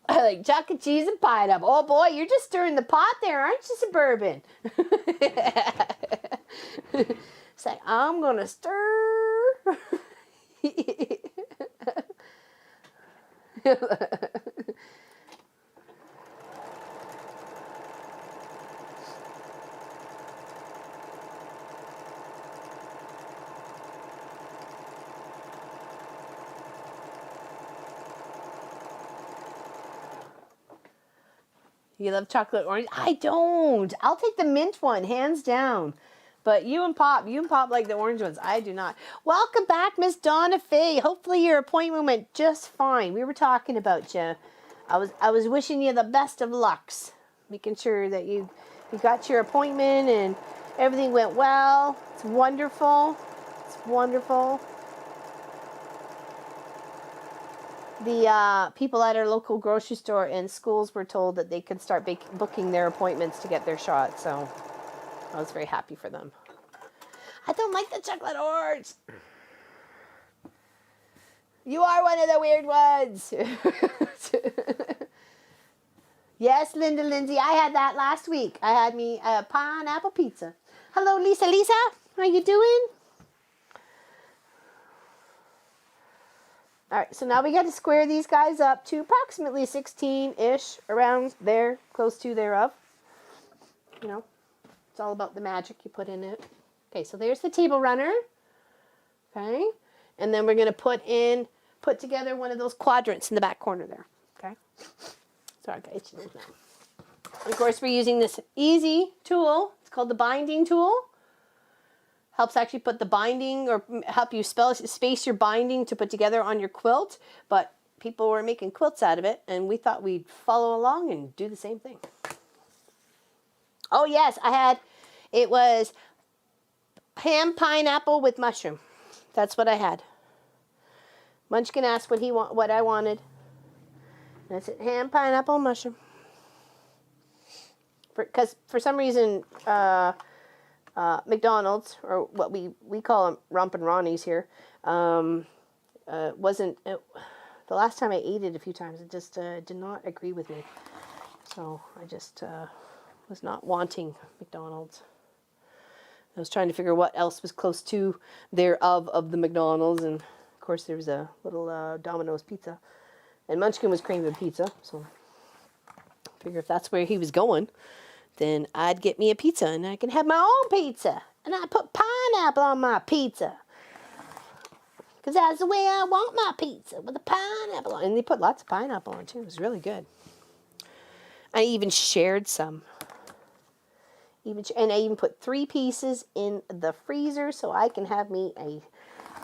I like chocolate cheese and pineapple. Oh boy, you're just stirring the pot there, aren't you, Suburban? It's like, I'm gonna stir. You love chocolate orange? I don't. I'll take the mint one, hands down. But you and Pop like the orange ones. I do not. Welcome back, Miss Donna Faye. Hopefully your appointment went just fine. We were talking about you. I was wishing you the best of lucks, making sure that you got your appointment and everything went well. It's wonderful. It's wonderful. The people at our local grocery store and schools were told that they could start booking their appointments to get their shot. So I was very happy for them. I don't like the chocolate orange. You are one of the weird ones. Yes, Linda Lindsay, I had that last week. I had me a pineapple pizza. Hello, Lisa. Lisa, how you doing? All right, so now we got to square these guys up to approximately 16-ish, around there, close to thereof. You know, it's all about the magic you put in it. Okay, so there's the table runner. Okay, and then we're going to put together one of those quadrants in the back corner there. Okay, sorry guys. Of course, we're using this easy tool. It's called the binding tool. Helps actually put the binding or help you space your binding to put together on your quilt. But people were making quilts out of it, and we thought we'd follow along and do the same thing. Oh yes, it was ham pineapple with mushroom. That's what I had. Munchkin asked what I wanted. And I said ham pineapple mushroom. Because for some reason, McDonald's, or what we call them Rompin' Ronnie's here, wasn't, the last time I ate it a few times, it just did not agree with me. So I just was not wanting McDonald's. I was trying to figure what else was close to of the McDonald's, and of course there was a little Domino's pizza. And Munchkin was craving pizza, so I figure if that's where he was going, then I'd get me a pizza and I can have my own pizza. And I put pineapple on my pizza. Because that's the way I want my pizza, with a pineapple on it. And they put lots of pineapple on it too. It was really good. I even shared some. And I even put 3 pieces in the freezer so I can have me a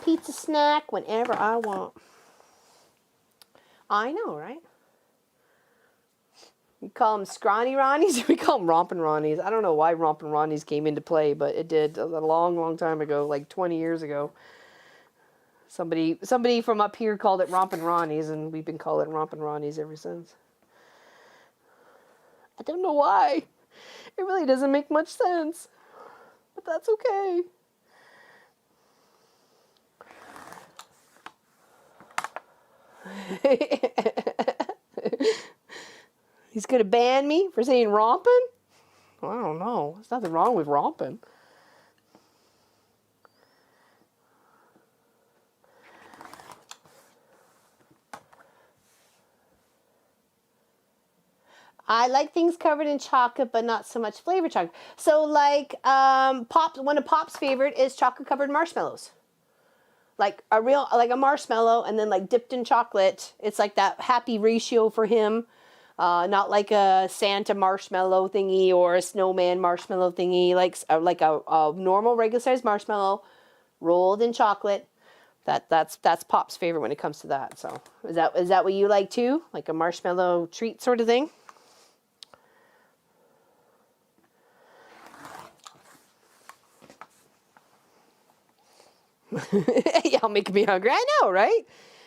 pizza snack whenever I want. I know, right? We call them Scrawny Ronnies. We call them Rompin' Ronnies. I don't know why Rompin' Ronnies came into play, but it did a long, long time ago, like 20 years ago. Somebody from up here called it Rompin' Ronnies, and we've been calling it Rompin' Ronnies ever since. I don't know why. It really doesn't make much sense, but that's okay. He's going to ban me for saying rompin'? Well, I don't know. There's nothing wrong with rompin'. I like things covered in chocolate, but not so much flavored chocolate. So like one of Pop's favorite is chocolate covered marshmallows. Like a marshmallow and then like dipped in chocolate. It's like that happy ratio for him. Not like a Santa marshmallow thingy or a snowman marshmallow thingy. Like a normal regular sized marshmallow rolled in chocolate. That's Pop's favorite when it comes to that. So is that what you like too? Like a marshmallow treat sort of thing? Y'all making me hungry. I know, right?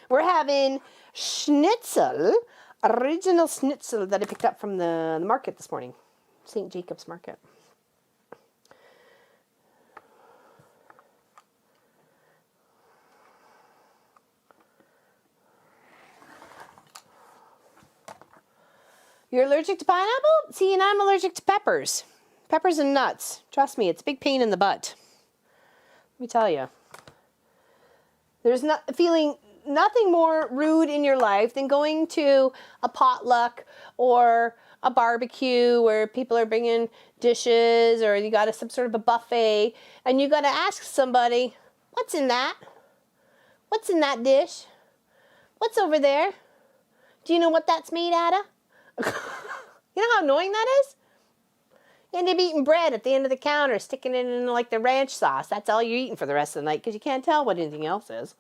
We're having schnitzel, original schnitzel that I picked up from the market this morning, St. Jacob's Market. You're allergic to pineapple? See, and I'm allergic to peppers. Peppers and nuts. Trust me, it's a big pain in the butt. Let me tell you. There's not feeling nothing more rude in your life than going to a potluck or a barbecue where people are bringing dishes or you got some sort of a buffet and you got to ask somebody, what's in that? What's in that dish? What's over there? Do you know what that's made out of? You know how annoying that is? You end up eating bread at the end of the counter, sticking it in like the ranch sauce. That's all you're eating for the rest of the night because you can't tell what anything else is.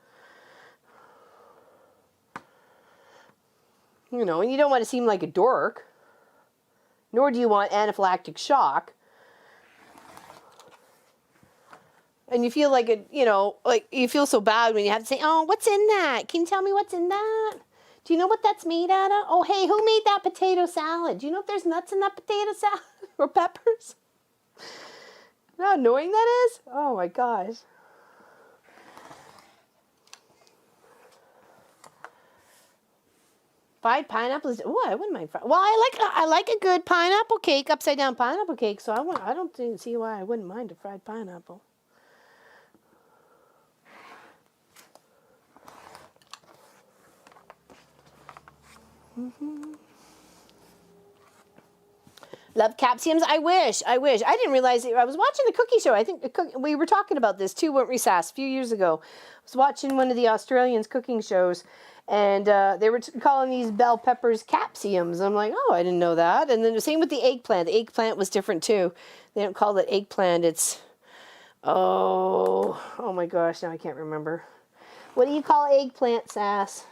You know, and you don't want to seem like a dork. Nor do you want anaphylactic shock. And you feel like like you feel so bad when you have to say, oh, what's in that? Can you tell me what's in that? Do you know what that's made out of? Oh, hey, who made that potato salad? Do you know if there's nuts in that potato salad or peppers? You know how annoying that is? Oh my gosh. Fried pineapple is, oh, I wouldn't mind fried. Well, I like a good pineapple cake, upside down pineapple cake, so I don't see why I wouldn't mind a fried pineapple. Love capsiums? I wish. I didn't realize it. I was watching the cookie show. I think we were talking about this too, weren't we, Sass? A few years ago. I was watching one of the Australians cooking shows, and they were calling these bell peppers capsiums. I'm like, oh, I didn't know that. And then the same with the eggplant. The eggplant was different too. They don't call it eggplant. It's, oh my gosh, now I can't remember. What do you call eggplant, Sass?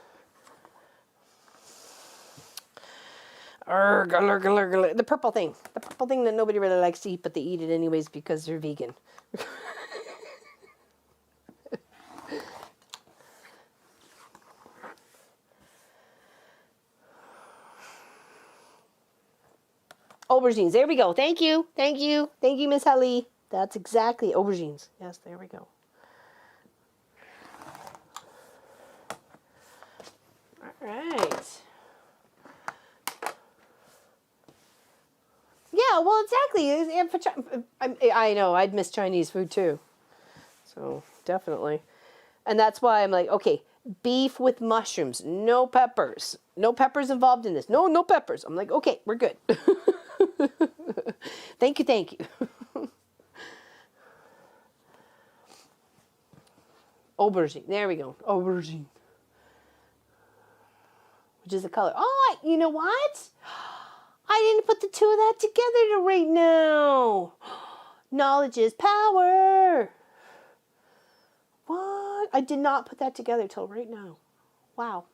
The purple thing. The purple thing that nobody really likes to eat, but they eat it anyways because they're vegan. Aubergines. There we go. Thank you. Thank you. Thank you, Miss Helly. That's exactly aubergines. Yes, there we go. All right. Yeah, well, exactly. I know, I'd miss Chinese food too. So, definitely. And that's why I'm like, okay, beef with mushrooms, no peppers. No peppers involved in this. No peppers. I'm like, okay, we're good. Thank you. Aubergine. There we go. Aubergine. Which is the color. Oh, you know what? I didn't put the two of that together right now. Knowledge is power. What? I did not put that together till right now. Wow.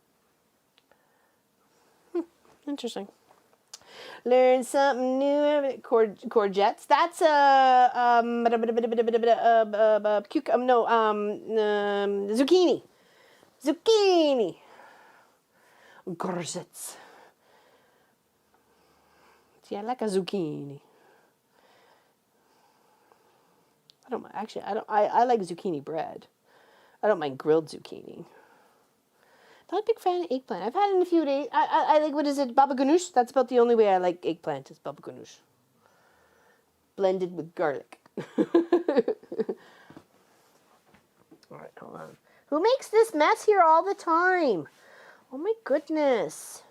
Interesting. Learn something new. Courgettes. That's zucchini. Zucchini. Courgettes. See, I like a zucchini. I like zucchini bread. I don't mind grilled zucchini. Not a big fan of eggplant. I've had it in a few days. I like, what is it, baba ganoush? That's about the only way I like eggplant is baba ganoush. Blended with garlic. All right, hold on. Who makes this mess here all the time? Oh my goodness.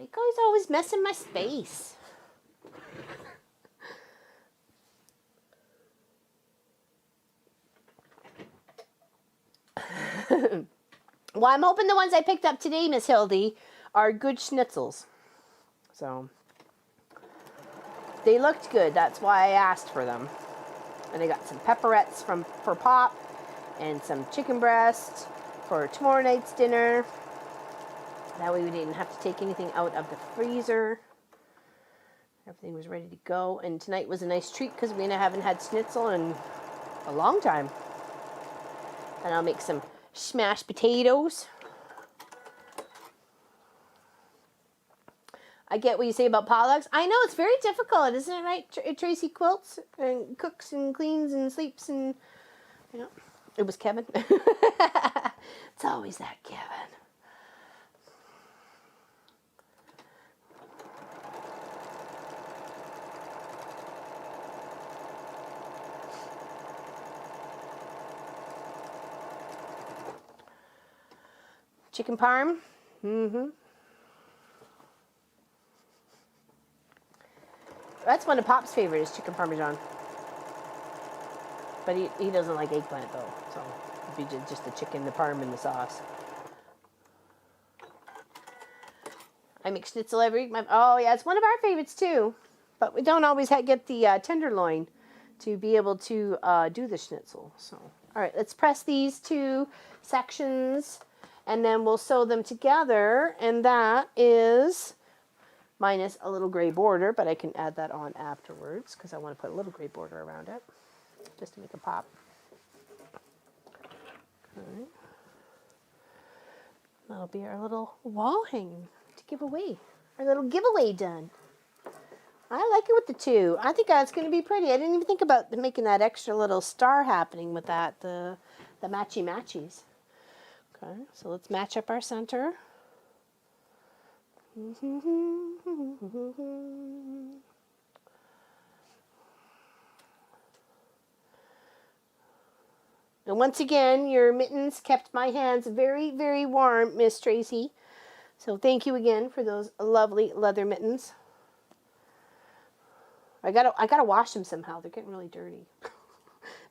You guys always messing my space. Well, I'm hoping the ones I picked up today, Miss Hildy, are good schnitzels. So, they looked good. That's why I asked for them. And I got some pepperettes for Pop and some chicken breast for tomorrow night's dinner. That way we didn't have to take anything out of the freezer. Everything was ready to go. And tonight was a nice treat because we haven't had schnitzel in a long time. And I'll make some smashed potatoes. I get what you say about potlucks. I know it's very difficult, isn't it right? Tracy quilts and cooks and cleans and sleeps and, you know, it was Kevin. It's always that Kevin. Chicken parm. That's one of Pop's favorites, is chicken parmesan. But he doesn't like eggplant though. So if you did just the chicken, the parm, and the sauce. I make schnitzel every week. Oh yeah, it's one of our favorites too. But we don't always get the tenderloin to be able to do the schnitzel. So all right, let's press these two sections. And then we'll sew them together, and that is minus a little gray border, but I can add that on afterwards because I want to put a little gray border around it just to make a pop. Okay. That'll be our little wall hanging to give away. Our little giveaway done. I like it with the two. I think that's going to be pretty. I didn't even think about making that extra little star happening with that, the matchy-matchies. Okay, so let's match up our center. And once again, your mittens kept my hands very, very warm, Miss Tracy. So thank you again for those lovely leather mittens. I gotta wash them somehow. They're getting really dirty.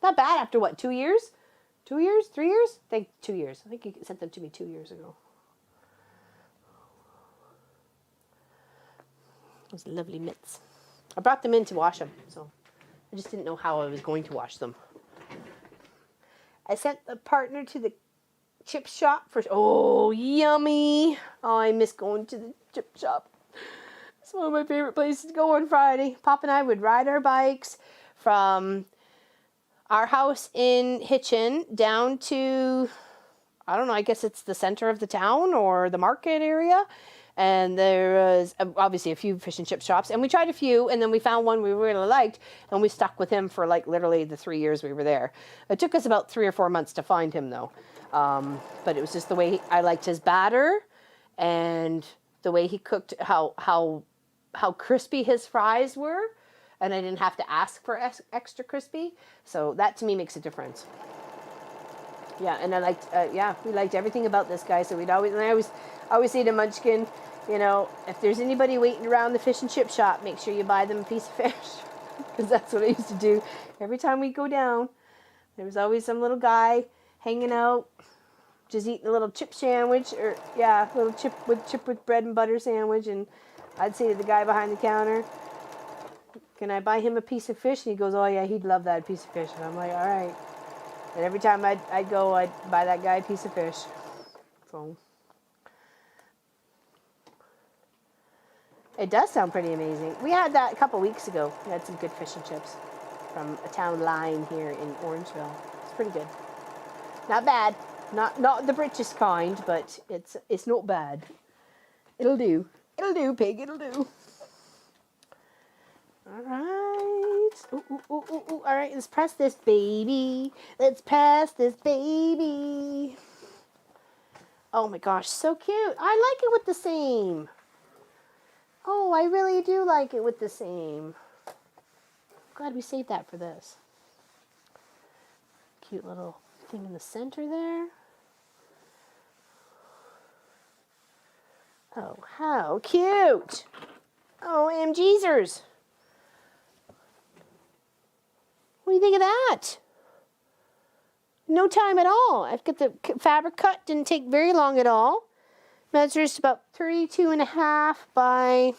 Not bad after what, 2 years? 2 years? 3 years? I think 2 years. I think you sent them to me 2 years ago. Those lovely mitts. I brought them in to wash them, so I just didn't know how I was going to wash them. I sent the partner to the chip shop for... Oh, yummy! Oh, I miss going to the chip shop. It's one of my favorite places to go on Friday. Pop and I would ride our bikes from our house in Hitchin down to, I don't know, I guess it's the center of the town or the market area. And there was obviously a few fish and chip shops. And we tried a few, and then we found one we really liked, and we stuck with him for like literally the 3 years we were there. It took us about 3 or 4 months to find him, though. But it was just the way I liked his batter and the way he cooked, how crispy his fries were. And I didn't have to ask for extra crispy. So that to me makes a difference. Yeah, and I liked, we liked everything about this guy. So I always say to Munchkin, you know, if there's anybody waiting around the fish and chip shop, make sure you buy them a piece of fish. Because that's what I used to do. Every time we go down, there was always some little guy hanging out, just eating a little chip sandwich, or little chip with bread and butter sandwich. And I'd say to the guy behind the counter, can I buy him a piece of fish? And he goes, oh yeah, he'd love that piece of fish. And I'm like, all right. And every time I'd go, I'd buy that guy a piece of fish. So it does sound pretty amazing. We had that a couple weeks ago. We had some good fish and chips from a town line here in Orangeville. It's pretty good. Not bad. Not the richest kind, but it's not bad. It'll do. It'll do, pig. It'll do. All right. Ooh. All right, let's press this baby. Let's press this baby. Oh my gosh, so cute. I like it with the same. Oh, I really do like it with the same. Glad we saved that for this. Cute little thing in the center there. Oh, how cute. OMGzers. What do you think of that? No time at all. I've got the fabric cut, didn't take very long at all. Measures about 32.5 by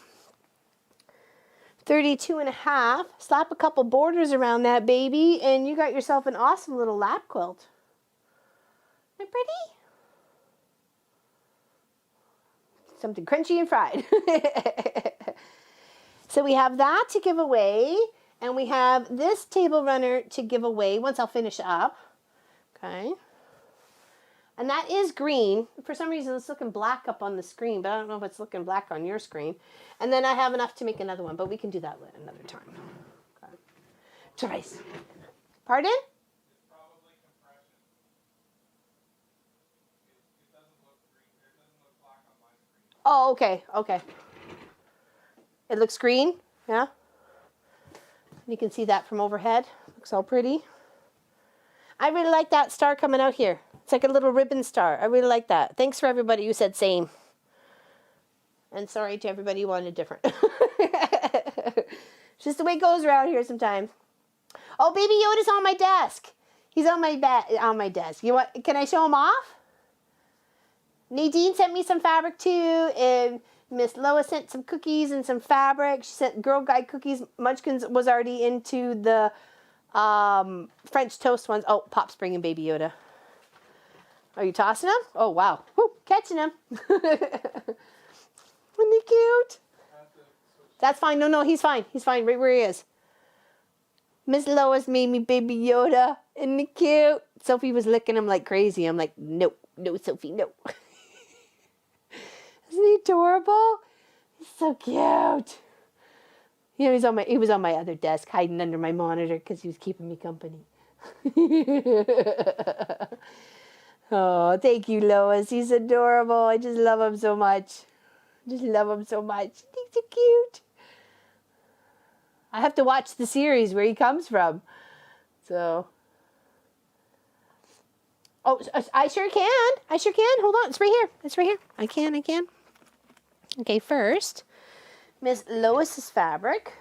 32.5. Slap a couple borders around that baby, and you got yourself an awesome little lap quilt. Isn't it pretty? Something crunchy and fried. So we have that to give away, and we have this table runner to give away once I'll finish up. Okay. And that is green. For some reason, it's looking black up on the screen, but I don't know if it's looking black on your screen. And then I have enough to make another one, but we can do that another time. Okay. Twice. Pardon? It's probably compression. It doesn't look green. It doesn't look black on my screen. Oh, okay, okay. It looks green, yeah? You can see that from overhead. Looks all pretty. I really like that star coming out here. It's like a little ribbon star. I really like that. Thanks for everybody who said same. And sorry to everybody who wanted different. It's just the way it goes around here sometimes. Oh, baby Yoda's on my desk. He's on my desk. You want? Can I show him off? Nadine sent me some fabric too, and Miss Lois sent some cookies and some fabric. She sent Girl Guide cookies. Munchkins was already into the French toast ones. Oh, Pop's bringing Baby Yoda. Are you tossing them? Oh, wow. Woo, catching them. Isn't he cute? That's fine. No, he's fine. He's fine right where he is. Miss Lois made me Baby Yoda. Isn't he cute? Sophie was licking him like crazy. I'm like, no, Sophie, no. Isn't he adorable? He's so cute. You know, he was on my other desk hiding under my monitor because he was keeping me company. Oh, thank you, Lois. He's adorable. I just love him so much. He's so cute. I have to watch the series where he comes from. So. Oh, I sure can. Hold on. It's right here. I can. Okay, first, Miss Lois's fabric.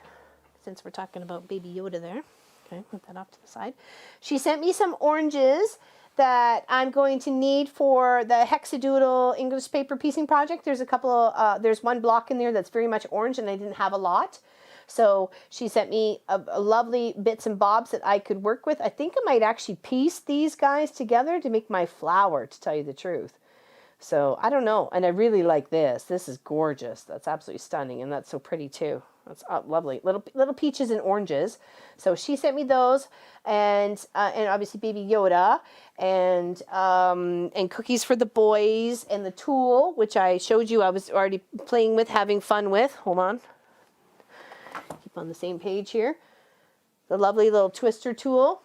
Since we're talking about Baby Yoda there. Okay, put that off to the side. She sent me some oranges that I'm going to need for the Hexadoodle English paper piecing project. There's a couple of, there's one block in there that's very much orange and I didn't have a lot. So she sent me a lovely bits and bobs that I could work with. I think I might actually piece these guys together to make my flower, to tell you the truth. So I don't know. And I really like this. This is gorgeous. That's absolutely stunning. And that's so pretty too. That's lovely. Little peaches and oranges. So she sent me those, and obviously Baby Yoda, and cookies for the boys, and the tool, which I showed you I was already playing with, having fun with. Hold on. Keep on the same page here. The lovely little twister tool,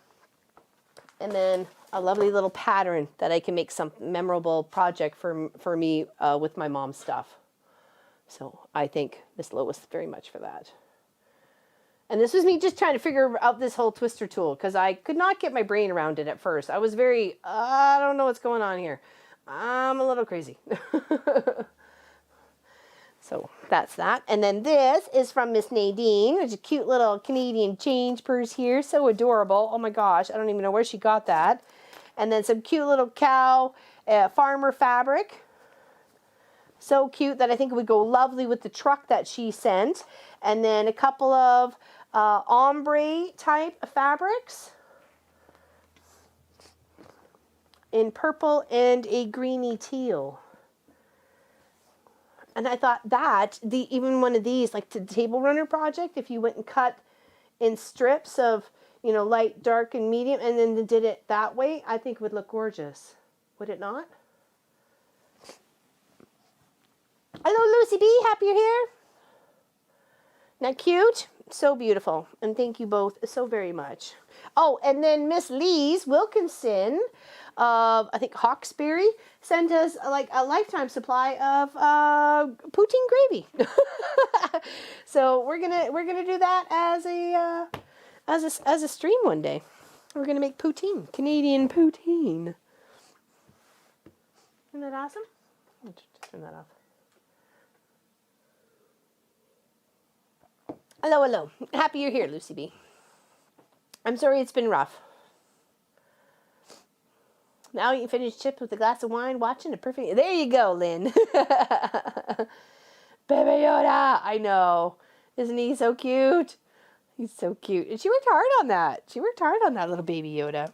and then a lovely little pattern that I can make some memorable project for me with my mom's stuff. So I thank Miss Lois very much for that. And this was me just trying to figure out this whole twister tool because I could not get my brain around it at first. I was very, I don't know what's going on here. I'm a little crazy. So that's that. And then this is from Miss Nadine, which is a cute little Canadian change purse here. So adorable. Oh my gosh, I don't even know where she got that. And then some cute little cow farmer fabric. So cute that I think it would go lovely with the truck that she sent. And then a couple of ombre type fabrics in purple and a greeny teal. And I thought that, even one of these, like the table runner project, if you went and cut in strips of, you know, light, dark, and medium, and then did it that way, I think it would look gorgeous. Would it not? Hello, Lucy B. Happy you're here. Now, cute. So beautiful. And thank you both so very much. Oh, and then Miss Lee's Wilkinson of, I think, Hawkesbury, sent us like a lifetime supply of poutine gravy. So we're gonna do that as a stream one day. We're gonna make poutine, Canadian poutine. Isn't that awesome? Turn that off. Hello, hello. Happy you're here, Lucy B. I'm sorry it's been rough. Now you can finish chips with a glass of wine, watching a perfect. There you go, Lynn. Baby Yoda. I know. Isn't he so cute? He's so cute. And she worked hard on that. She worked hard on that little baby Yoda.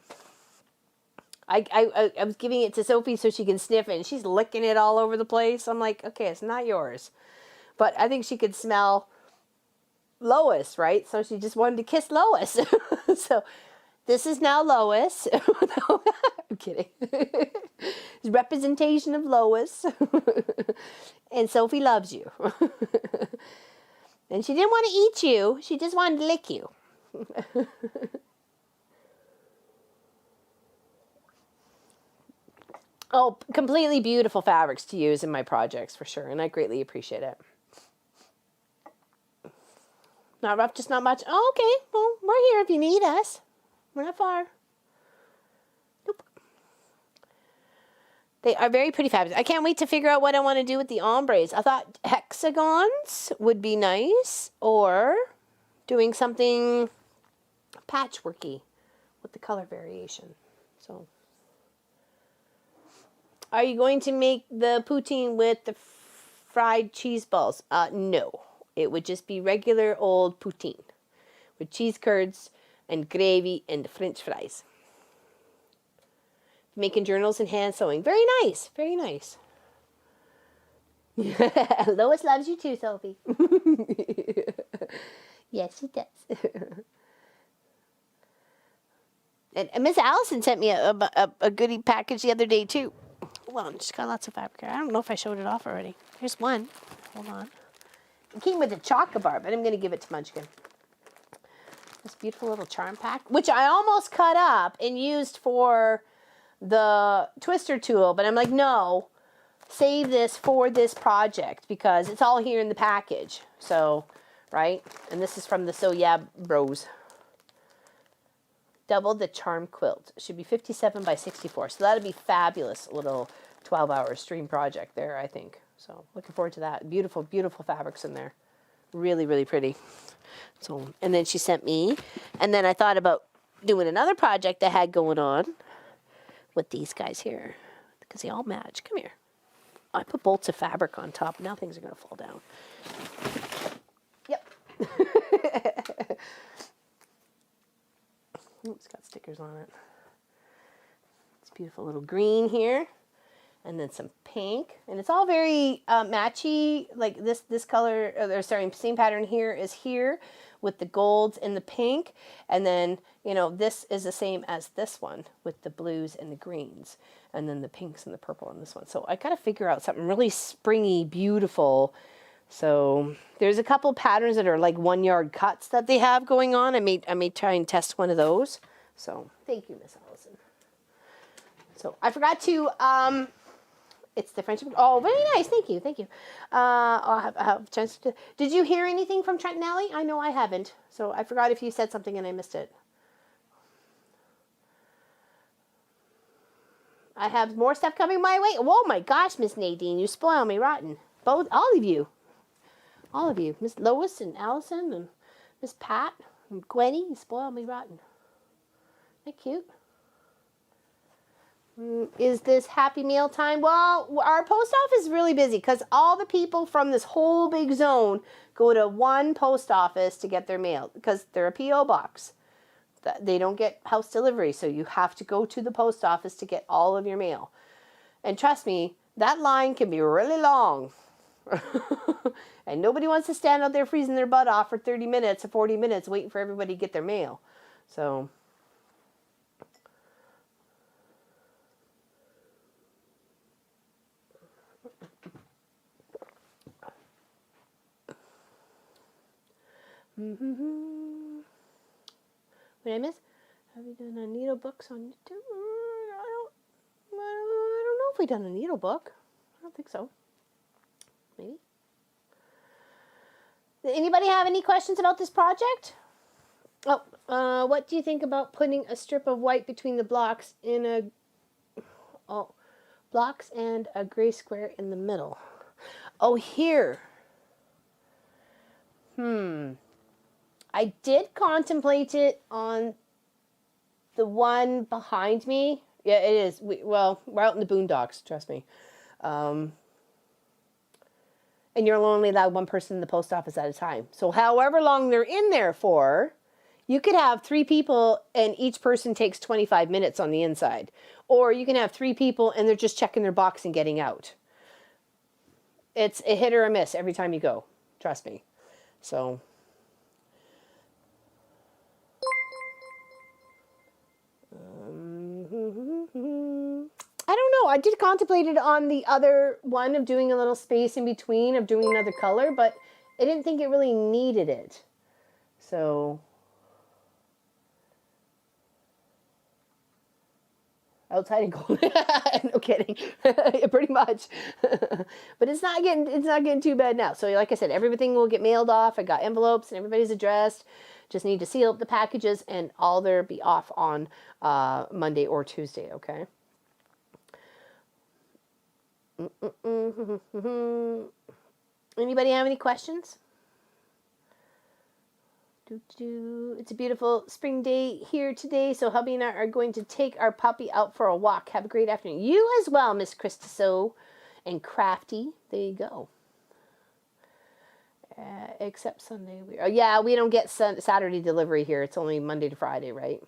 I was giving it to Sophie so she can sniff it, and she's licking it all over the place. I'm like, okay, it's not yours. But I think she could smell Lois, right? So she just wanted to kiss Lois. So this is now Lois. I'm kidding. It's representation of Lois. And Sophie loves you. And she didn't want to eat you. She just wanted to lick you. Oh, completely beautiful fabrics to use in my projects for sure. And I greatly appreciate it. Not rough, just not much. Oh, okay. Well, we're here if you need us. We're not far. Nope. They are very pretty fabrics. I can't wait to figure out what I want to do with the ombres. I thought hexagons would be nice, or doing something patchworky with the color variation. So, are you going to make the poutine with the fried cheese balls? No. It would just be regular old poutine with cheese curds and gravy and French fries. Making journals and hand sewing. Very nice. Very nice. Lois loves you too, Sophie. Yes, she does. And Miss Allison sent me a goodie package the other day too. Well, she's got lots of fabric here. I don't know if I showed it off already. Here's one. Hold on. It came with a chocolate bar, but I'm going to give it to Munchkin. This beautiful little charm pack, which I almost cut up and used for the twister tool, but I'm like, no, save this for this project because it's all here in the package. So, right? And this is from the So Yeah Bros. Double the charm quilt. It should be 57 by 64. So that'd be fabulous little 12-hour stream project there, I think. So looking forward to that. Beautiful, beautiful fabrics in there. Really, really pretty. So, and then she sent me, and then I thought about doing another project I had going on with these guys here because they all match. Come here. I put bolts of fabric on top. Now things are going to fall down. Yep. It's got stickers on it. It's beautiful little green here. And then some pink. And it's all very matchy. Like this color, sorry, same pattern here is here with the golds and the pink. And then, you know, this is the same as this one with the blues and the greens. And then the pinks and the purple on this one. So I got to figure out something really springy, beautiful. So there's a couple patterns that are like 1 yard cuts that they have going on. I may try and test one of those. So thank you, Miss Allison. So I forgot to, it's the friendship. Oh, very nice. Thank you. Thank you. I'll have a chance to, did you hear anything from Trent and Allie? I know I haven't. So I forgot if you said something and I missed it. I have more stuff coming my way. Oh my gosh, Miss Nadine, you spoil me rotten. Both, all of you. All of you. Miss Lois and Allison and Miss Pat and Gwenny, you spoil me rotten. Isn't that cute? Is this happy meal time? Well, our post office is really busy because all the people from this whole big zone go to one post office to get their mail because they're a P.O. box. They don't get house delivery, so you have to go to the post office to get all of your mail. And trust me, that line can be really long. And nobody wants to stand out there freezing their butt off for 30 minutes or 40 minutes waiting for everybody to get their mail. So what did I miss? Have we done a needle books on YouTube? I don't know if we've done a needle book. I don't think so. Maybe. Did anybody have any questions about this project? Oh, what do you think about putting a strip of white between the blocks in a blocks and a gray square in the middle? Oh, here. I did contemplate it on the one behind me. Yeah, it is. We're out in the boondocks, trust me. And you're only allowed one person in the post office at a time. So however long they're in there for, you could have 3 people and each person takes 25 minutes on the inside. Or you can have 3 people and they're just checking their box and getting out. It's a hit or a miss every time you go. Trust me. So... I don't know. I did contemplate it on the other one of doing a little space in between, of doing another color, but I didn't think it really needed it. So, outside and cold. No kidding. Pretty much. But it's not getting too bad now. So like I said, everything will get mailed off. I got envelopes and everybody's addressed. Just need to seal up the packages and all there be off on Monday or Tuesday, okay? Anybody have any questions? It's a beautiful spring day here today, so hubby and I are going to take our puppy out for a walk. Have a great afternoon. You as well, Miss Christiso and Crafty. There you go. Except Sunday. Yeah, we don't get Saturday delivery here. It's only Monday to Friday, right?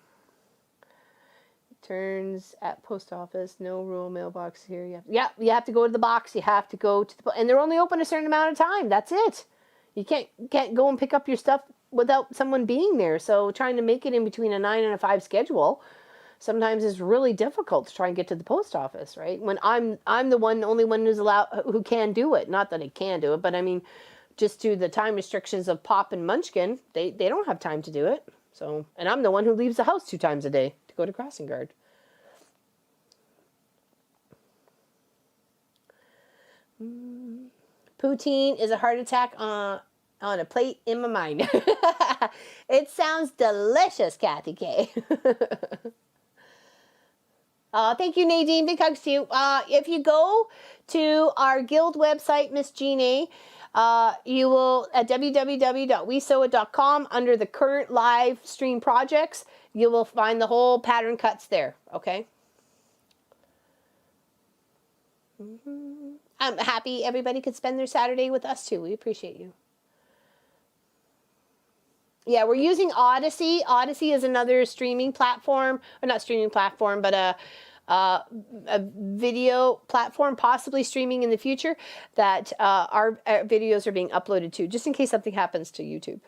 Turns at post office. No rural mailbox here. You have to go to the box. You have to go to the... And they're only open a certain amount of time. That's it. You can't go and pick up your stuff without someone being there. So trying to make it in between a 9 and a 5 schedule sometimes is really difficult to try and get to the post office, right? When I'm the only one who's allowed, who can do it. Not that I can do it, but I mean, just to the time restrictions of Pop and Munchkin, they don't have time to do it. So, and I'm the one who leaves the house 2 times a day to go to Crossing Guard. Poutine is a heart attack on a plate in my mind. It sounds delicious, Kathy K. Thank you, Nadine. Big hugs to you. If you go to our guild website, Miss Jean A, you will, at www.wesew.com, under the current live stream projects, you will find the whole pattern cuts there, okay? I'm happy everybody could spend their Saturday with us too. We appreciate you. Yeah, we're using Odyssey. Odyssey is another streaming platform, or not streaming platform, but a video platform, possibly streaming in the future, that our videos are being uploaded to, just in case something happens to YouTube.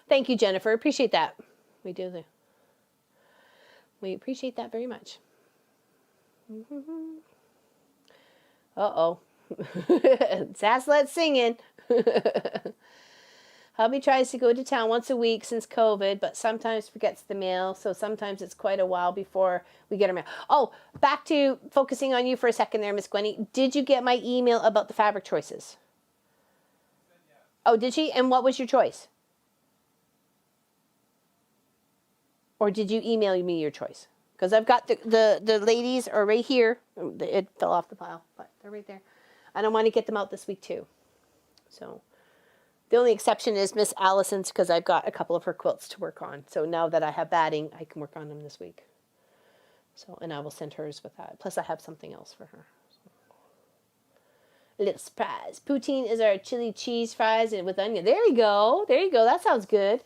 Thank you, Jennifer. Appreciate that. We do. We appreciate that very much. Uh-oh. Saslet's singing. Hubby tries to go to town once a week since COVID, but sometimes forgets the mail, so sometimes it's quite a while before we get our mail. Oh, back to focusing on you for a second there, Miss Gwenny. Did you get my email about the fabric choices? Oh, did she? And what was your choice? Or did you email me your choice? Because I've got the ladies are right here. It fell off the pile, but they're right there. And I want to get them out this week too. So the only exception is Miss Allison's, because I've got a couple of her quilts to work on. So now that I have batting, I can work on them this week. So, and I will send hers with that. Plus I have something else for her. So. A little surprise. Poutine is our chili cheese fries and with onion. There you go. There you go. That sounds good.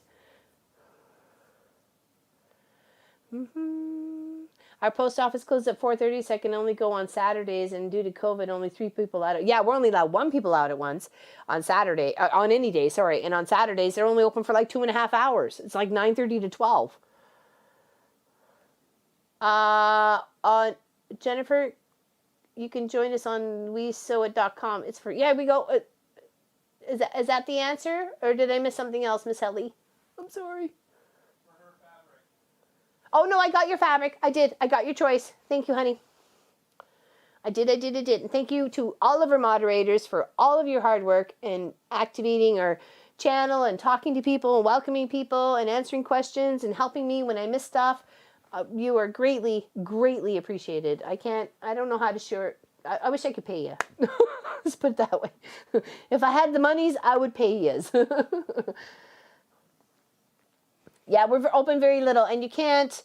Our post office closed at 4:30, so I can only go on Saturdays, and due to COVID, only 3 people out. Yeah, we're only allowed 1 people out at once on Saturday, on any day, sorry. And on Saturdays, they're only open for like 2.5 hours. It's like 9:30 to 12. Jennifer, you can join us on WeSewIt.com. It's for, yeah, we go. Is that the answer, or did I miss something else, Miss Helly? I'm sorry. Oh, no, I got your fabric. I did. I got your choice. Thank you, honey. I did. And thank you to all of our moderators for all of your hard work in activating our channel and talking to people and welcoming people and answering questions and helping me when I miss stuff. You are greatly, greatly appreciated. I don't know how to share it. I wish I could pay you. Let's put it that way. If I had the monies, I would pay yous. Yeah, we're open very little, and you can't.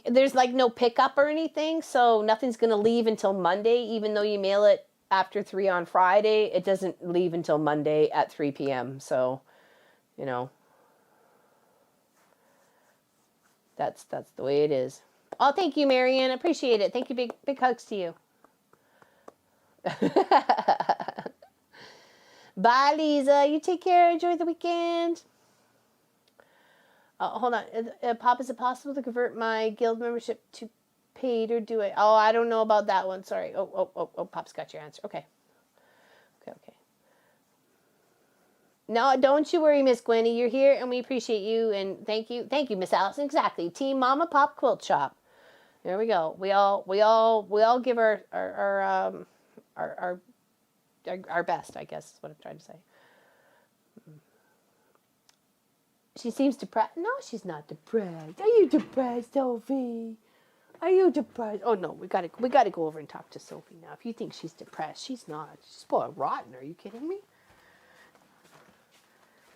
There's like no pickup or anything, so nothing's gonna leave until Monday. Even though you mail it after 3 on Friday, it doesn't leave until Monday at 3 p.m. So, you know, that's the way it is. Oh, thank you, Marianne. Appreciate it. Thank you. Big hugs to you. Bye, Lisa. You take care. Enjoy the weekend. Hold on. Pop, is it possible to convert my guild membership to paid, or do it? Oh, I don't know about that one. Sorry. Oh, Pop's got your answer. Okay. No, don't you worry, Miss Gwenny. You're here, and we appreciate you, and thank you, Miss Allison. Exactly. Team Mama Pop Quilt Shop. There we go. We all give our best, I guess is what I'm trying to say. She seems depressed. No, she's not depressed. Are you depressed, Sophie? Are you depressed? Oh no, we gotta go over and talk to Sophie now. If you think she's depressed, she's not. She's spoiled rotten. Are you kidding me?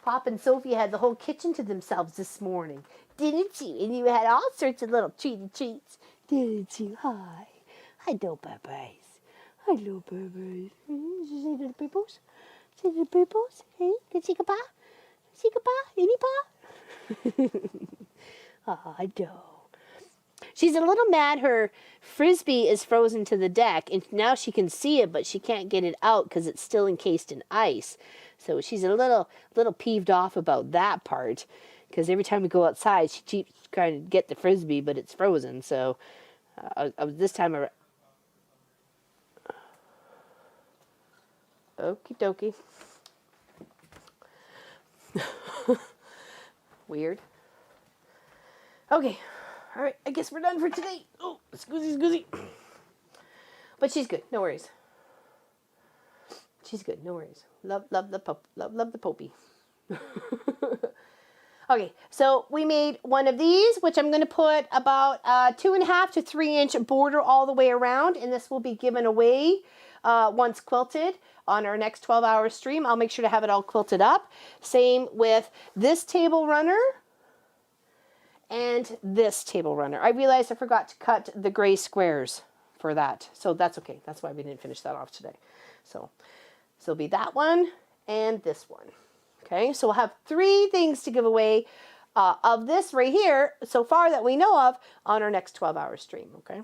Pop and Sophie had the whole kitchen to themselves this morning, didn't you? And you had all sorts of little treats, didn't you? Hi, hello, babies. Hello, babies. See the peoples? See the peoples? Hey, can you see goodbye? See goodbye? Any pa? Oh, I do. She's a little mad her Frisbee is frozen to the deck, and now she can see it, but she can't get it out because it's still encased in ice. So she's a little peeved off about that part, because every time we go outside, she keeps trying to get the Frisbee, but it's frozen. So this time around... Okie dokie. Weird. Okay. All right. I guess we're done for today. Oh, scoozy. But she's good. No worries. She's good. No worries. Love the pup. Love the popey. Okay. So we made one of these, which I'm going to put about 2.5 to 3 inch border all the way around, and this will be given away once quilted on our next 12-hour stream. I'll make sure to have it all quilted up. Same with this table runner and this table runner. I realized I forgot to cut the gray squares for that, so that's okay. That's why we didn't finish that off today. So it'll be that one and this one. Okay, so we'll have 3 things to give away of this right here so far that we know of on our next 12-hour stream. Okay.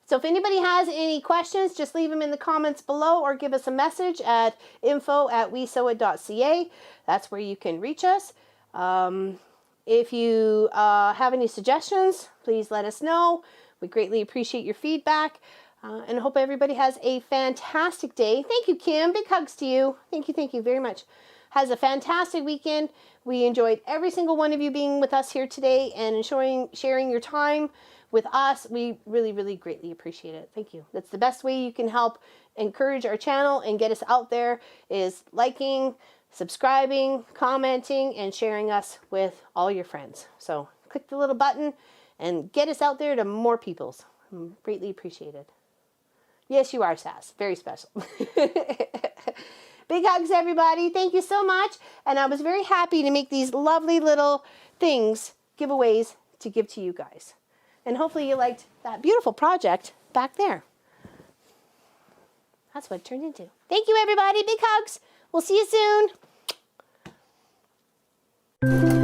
So if anybody has any questions, just leave them in the comments below or give us a message at info@wesewit.ca. That's where you can reach us. If you have any suggestions, please let us know. We greatly appreciate your feedback, and hope everybody has a fantastic day. Thank you, Kim. Big hugs to you. Thank you very much. Has a fantastic weekend. We enjoyed every single one of you being with us here today and sharing your time with us. We really greatly appreciate it. Thank you. That's the best way you can help encourage our channel and get us out there, is liking, subscribing, commenting, and sharing us with all your friends. So click the little button and get us out there to more peoples. Greatly appreciated. Yes, you are, Sass. Very special. Big hugs, everybody. Thank you so much. And I was very happy to make these lovely little things, giveaways, to give to you guys. And hopefully you liked that beautiful project back there. That's what it turned into. Thank you, everybody. Big hugs. We'll see you soon.